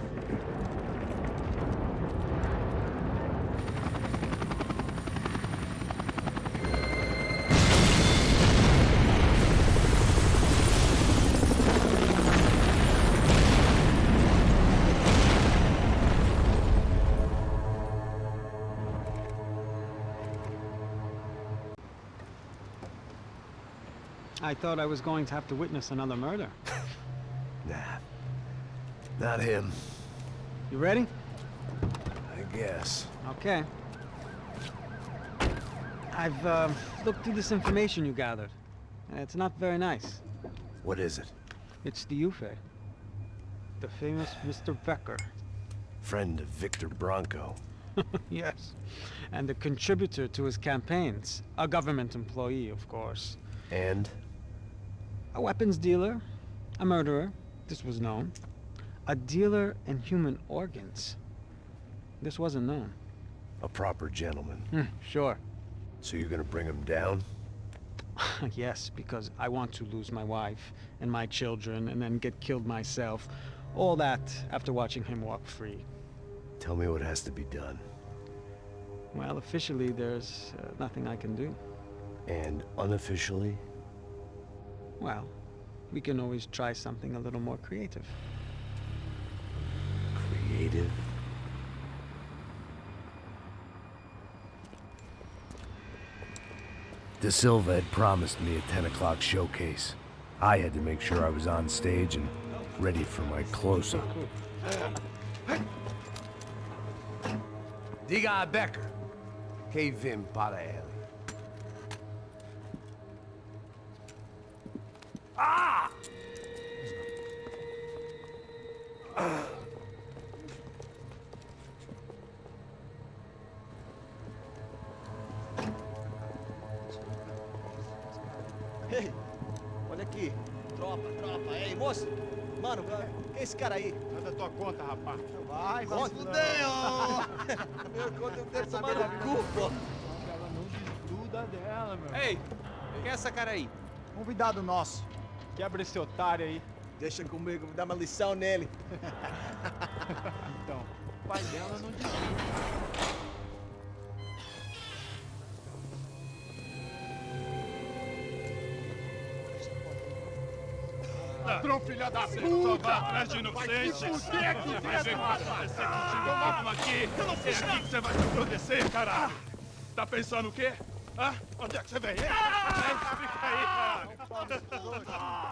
I thought I was going to have to witness another murder. Nah. Not him. You ready? I guess. Okay. I've looked through this information you gathered. And it's not very nice. What is it? It's the Ufe. The famous Mr. Becker. Friend of Victor Bronco. Yes. And a contributor to his campaigns. A government employee, of course. And? A weapons dealer. A murderer. This was known. A dealer in human organs. This wasn't known. A proper gentleman. Sure. So you're gonna bring him down? Yes, because I want to lose my wife and my children and then get killed myself. All that after watching him walk free. Tell me what has to be done. Well, officially, there's nothing I can do. And unofficially? Well, we can always try something a little more creative. Creative? Da Silva had promised me a 10 o'clock showcase. I had to make sure I was on stage and ready for my close-up. Diga a Becker. Que vim para ele. Ah! Ei, olha aqui. Tropa. Ei, moço. Mano, quem é esse cara aí? Manda tua conta, rapaz. Vai se fuder, ó. Meu conta eu quero tomar no cu, pô. Ela não desgruda dela, meu. Ei, quem é essa cara aí? Convidado nosso. Quebra esse otário aí. Deixa comigo, vou dar uma lição nele. Então, o pai dela não desgruda. Ladrão, filha da puta! Vai atrás de inocente! Vai ver o que vai acontecer contigo mesmo aqui! Eu não fiz aqui que você vai se proteger, caralho! Tá pensando o quê? Hã? Onde é que você vem? Fica aí, caralho!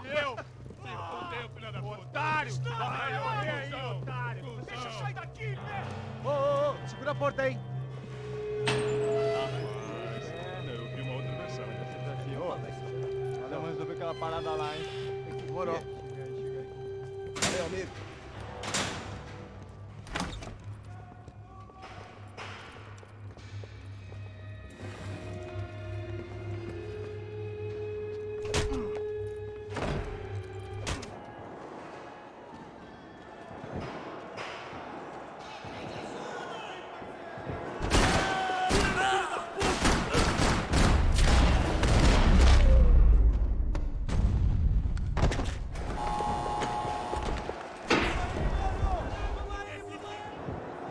E eu? Se fodeu, filha da puta! Otário! Vai aí, otário! Deixa eu sair daqui, né? Ô, segura a porta aí. Eu vi uma outra versão. Vamos resolver aquela parada lá, hein? Demorou. Chega aí. Valeu, amigo.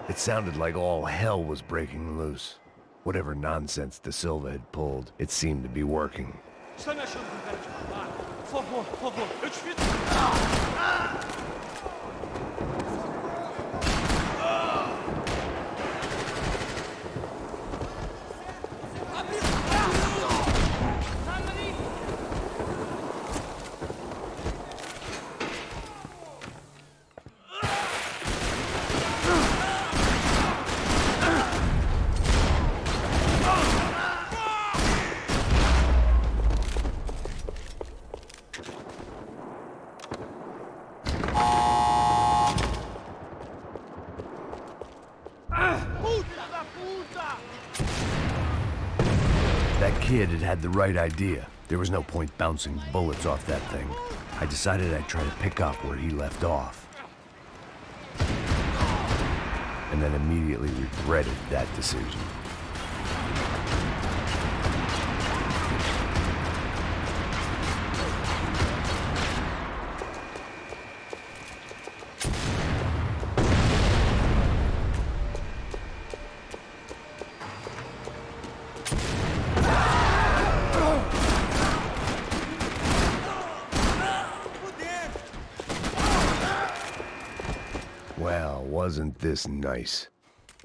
It sounded like all hell was breaking loose. Whatever nonsense Da Silva had pulled, it seemed to be working. Está me achando com cara de babaca? Por favor, eu te fiz... kid had had the right idea. There was no point bouncing bullets off that thing. I decided I'd try to pick up where he left off. And then immediately regretted that decision. Well, wasn't this nice?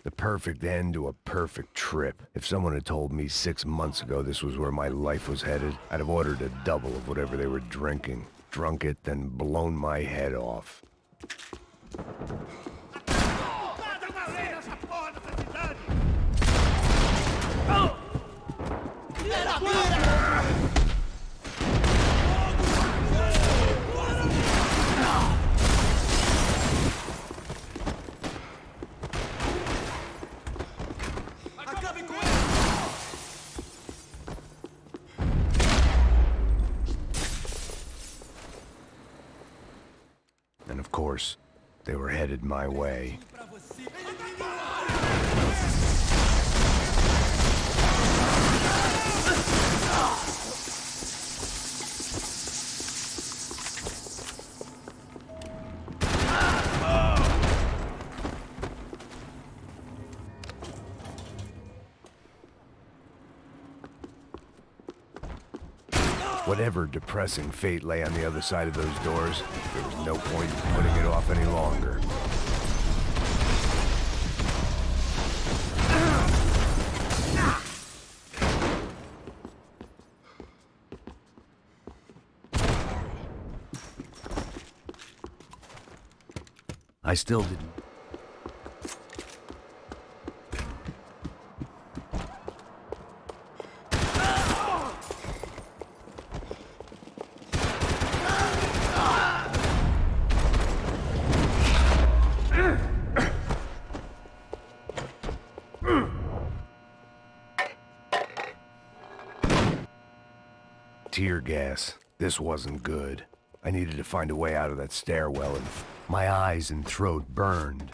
The perfect end to a perfect trip. If someone had told me 6 months ago this was where my life was headed, I'd have ordered a double of whatever they were drinking, drunk it, then blown my head off. And of course, they were headed my way. Whatever depressing fate lay on the other side of those doors, there was no point in putting it off any longer. I still didn't. Tear gas. This wasn't good. I needed to find a way out of that stairwell, and my eyes and throat burned.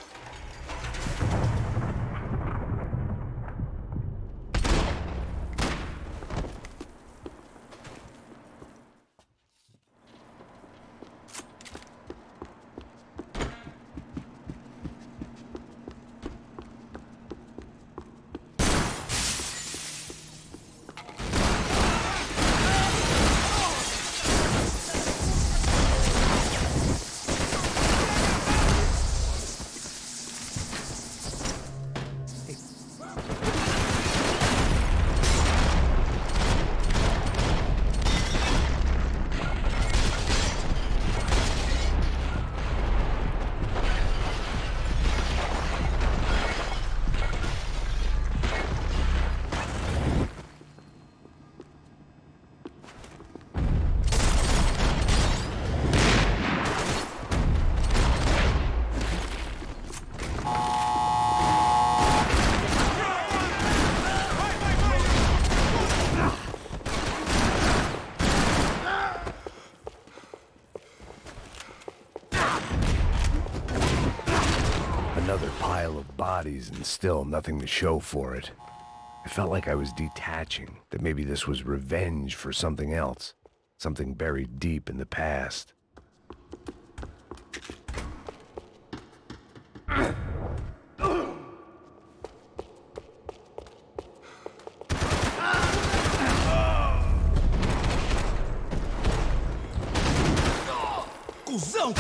Another pile of bodies and still nothing to show for it. I felt like I was detaching, that maybe this was revenge for something else, something buried deep in the past. Cusão!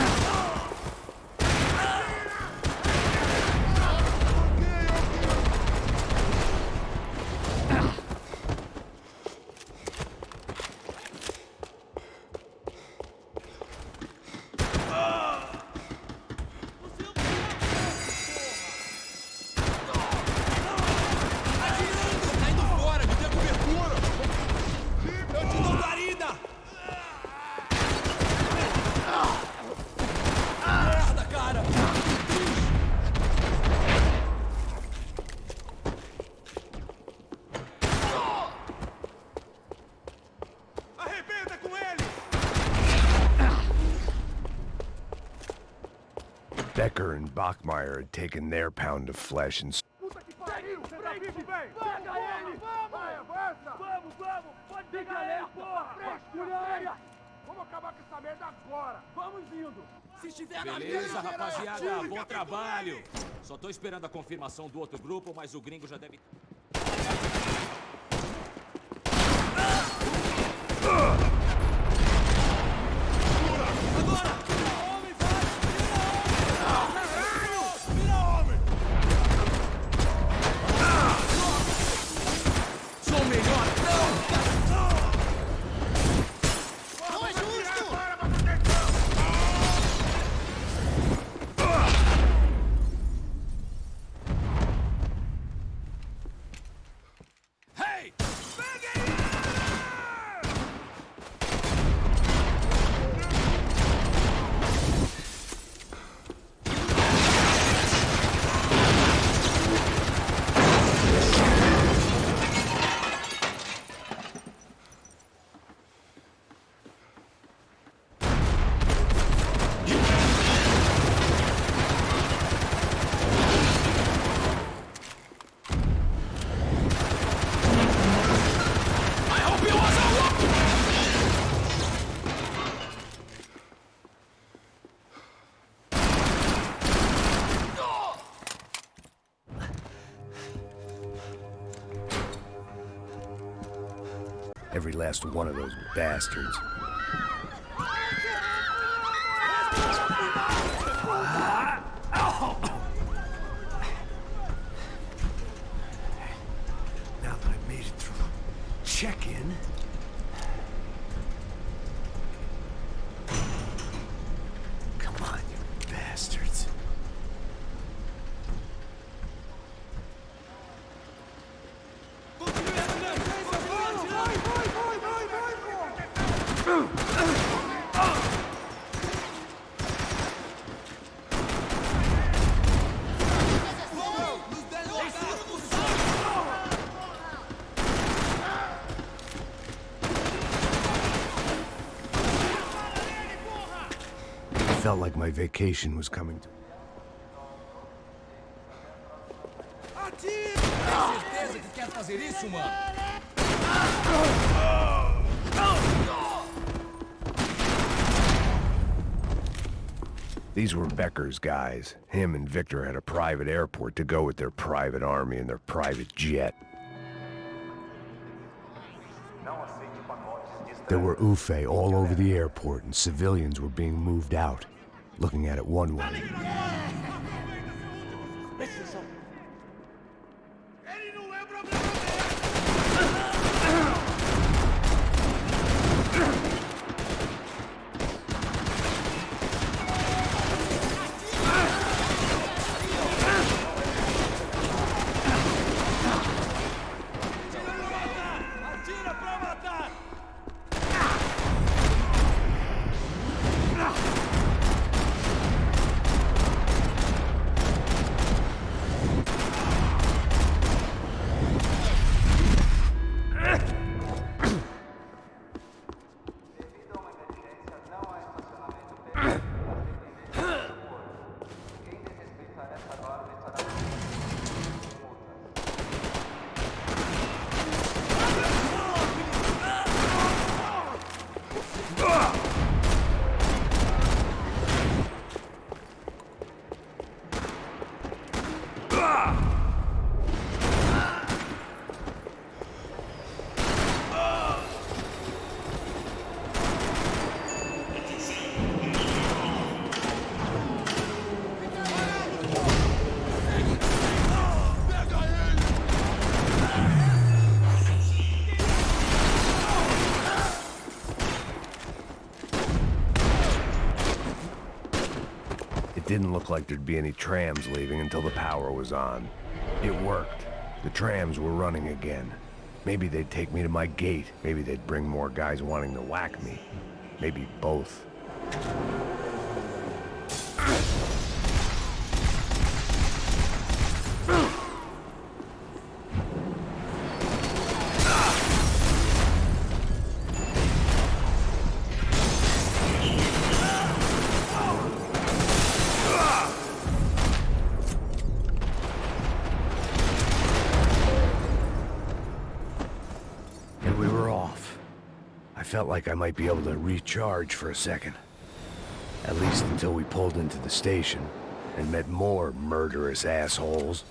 Becker and Bachmeyer had taken their pound of flesh and... Puta que pariu! Pega ele! Vamos! Pode pegar ele, porra! Frescura! Vamos acabar com essa merda agora! Vamos indo! Se estiver Beleza, rapaziada, bom trabalho. Só tô esperando a confirmação do outro grupo, mas o gringo já deve... Every last one of those bastards. Now that I've made it through check-in... Come on, you bastards. Felt like my vacation was coming to... Tem certeza que quer fazer isso, mano? These were Becker's guys. Him and Victor had a private airport to go with their private army and their private jet. There were Ufe all over the airport, and civilians were being moved out. Looking at it one way. Didn't look like there'd be any trams leaving until the power was on. It worked. The trams were running again. Maybe they'd take me to my gate. Maybe they'd bring more guys wanting to whack me. Maybe both. I felt like I might be able to recharge for a second. At least until we pulled into the station and met more murderous assholes.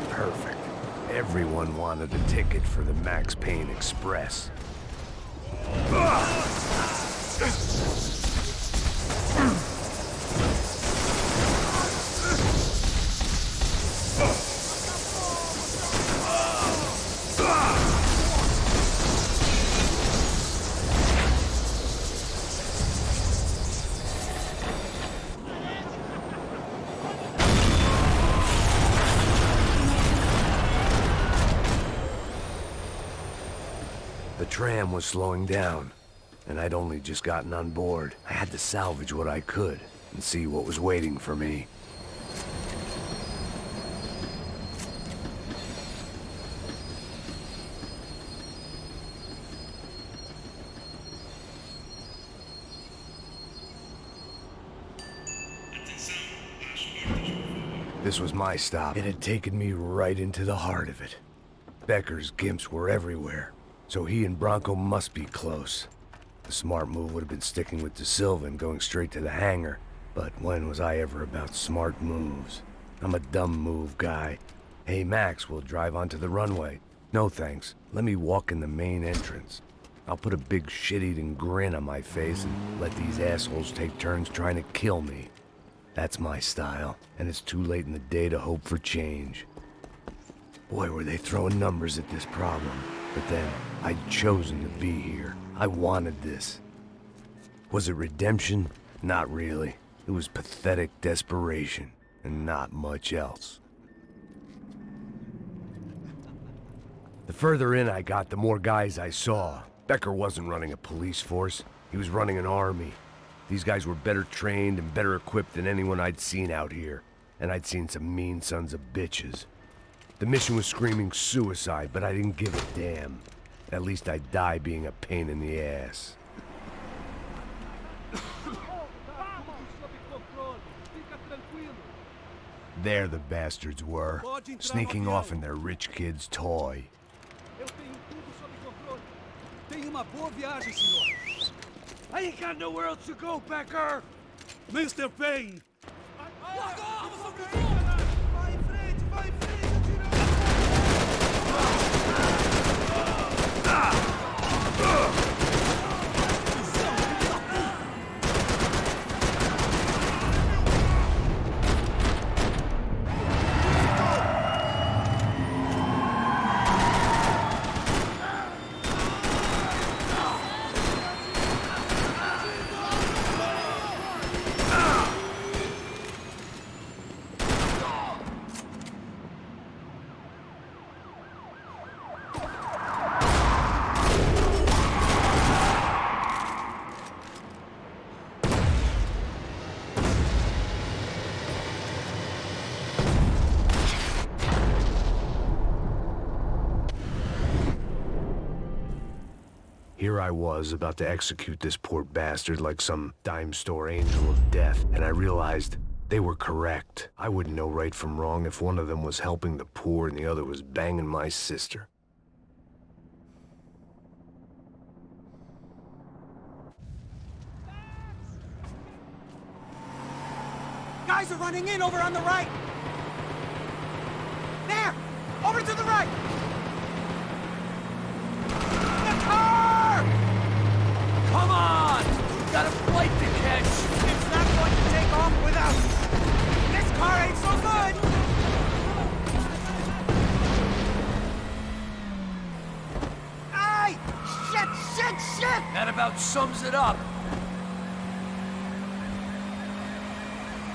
Perfect. Everyone wanted a ticket for the Max Payne Express. The tram was slowing down, and I'd only just gotten on board. I had to salvage what I could and see what was waiting for me. This was my stop. It had taken me right into the heart of it. Becker's gimps were everywhere. So he and Bronco must be close. The smart move would have been sticking with Da Silva and going straight to the hangar. But when was I ever about smart moves? I'm a dumb move guy. Hey Max, we'll drive onto the runway. No thanks. Let me walk in the main entrance. I'll put a big shit-eating grin on my face and let these assholes take turns trying to kill me. That's my style, and it's too late in the day to hope for change. Boy, were they throwing numbers at this problem. But then, I'd chosen to be here. I wanted this. Was it redemption? Not really. It was pathetic desperation, and not much else. The further in I got, the more guys I saw. Becker wasn't running a police force. He was running an army. These guys were better trained and better equipped than anyone I'd seen out here. And I'd seen some mean sons of bitches. The mission was screaming suicide, but I didn't give a damn. At least I'd die being a pain in the ass. There the bastards were, sneaking off in their rich kid's toy. Tenha uma boa viagem, senhor. I ain't got nowhere else to go, Becker! Mr. Payne! Vai em frente, vai em frente! Here I was, about to execute this poor bastard like some dime store angel of death, and I realized they were correct. I wouldn't know right from wrong if one of them was helping the poor and the other was banging my sister. Guys are running in over on the right! There! Over to the right! The car! that shit! That about sums it up.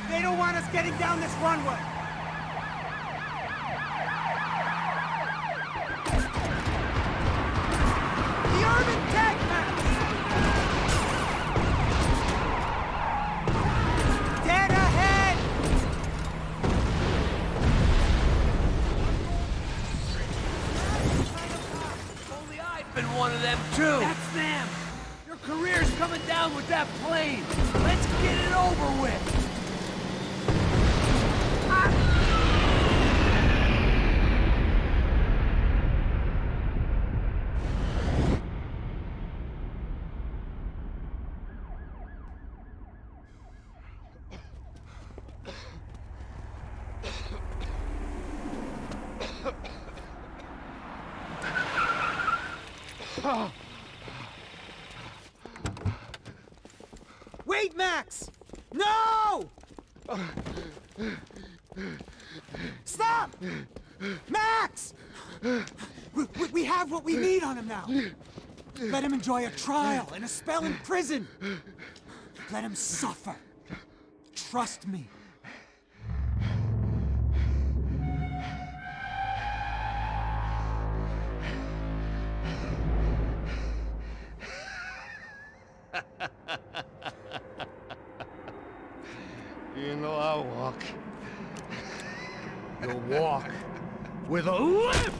They don't want us getting down this runway. The urban tag match! Dead ahead! Only I'd been one of them too. That's them! Your career's coming down with that plane. Let's get it over with. Wait, Max! No! Stop! Max! We have what we need on him now. Let him enjoy a trial and a spell in prison. Let him suffer. Trust me. You know I walk. You'll walk with a lift!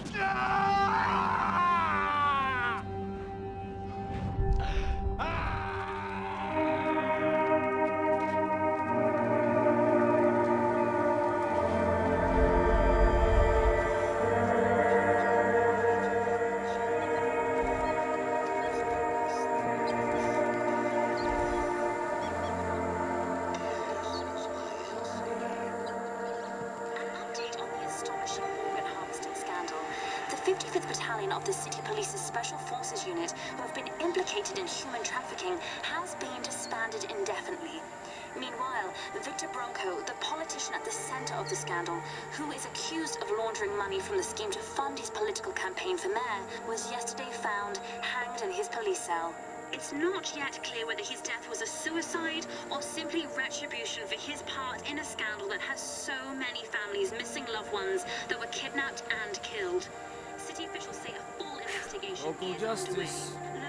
The 55th Battalion of the City Police's Special Forces Unit, who have been implicated in human trafficking, has been disbanded indefinitely. Meanwhile, Victor Bronco, the politician at the center of the scandal, who is accused of laundering money from the scheme to fund his political campaign for mayor, was yesterday found hanged in his police cell. It's not yet clear whether his death was a suicide or simply retribution for his part in a scandal that has so many families missing loved ones that were kidnapped and killed. City officials say a full investigation Local is justice. underway.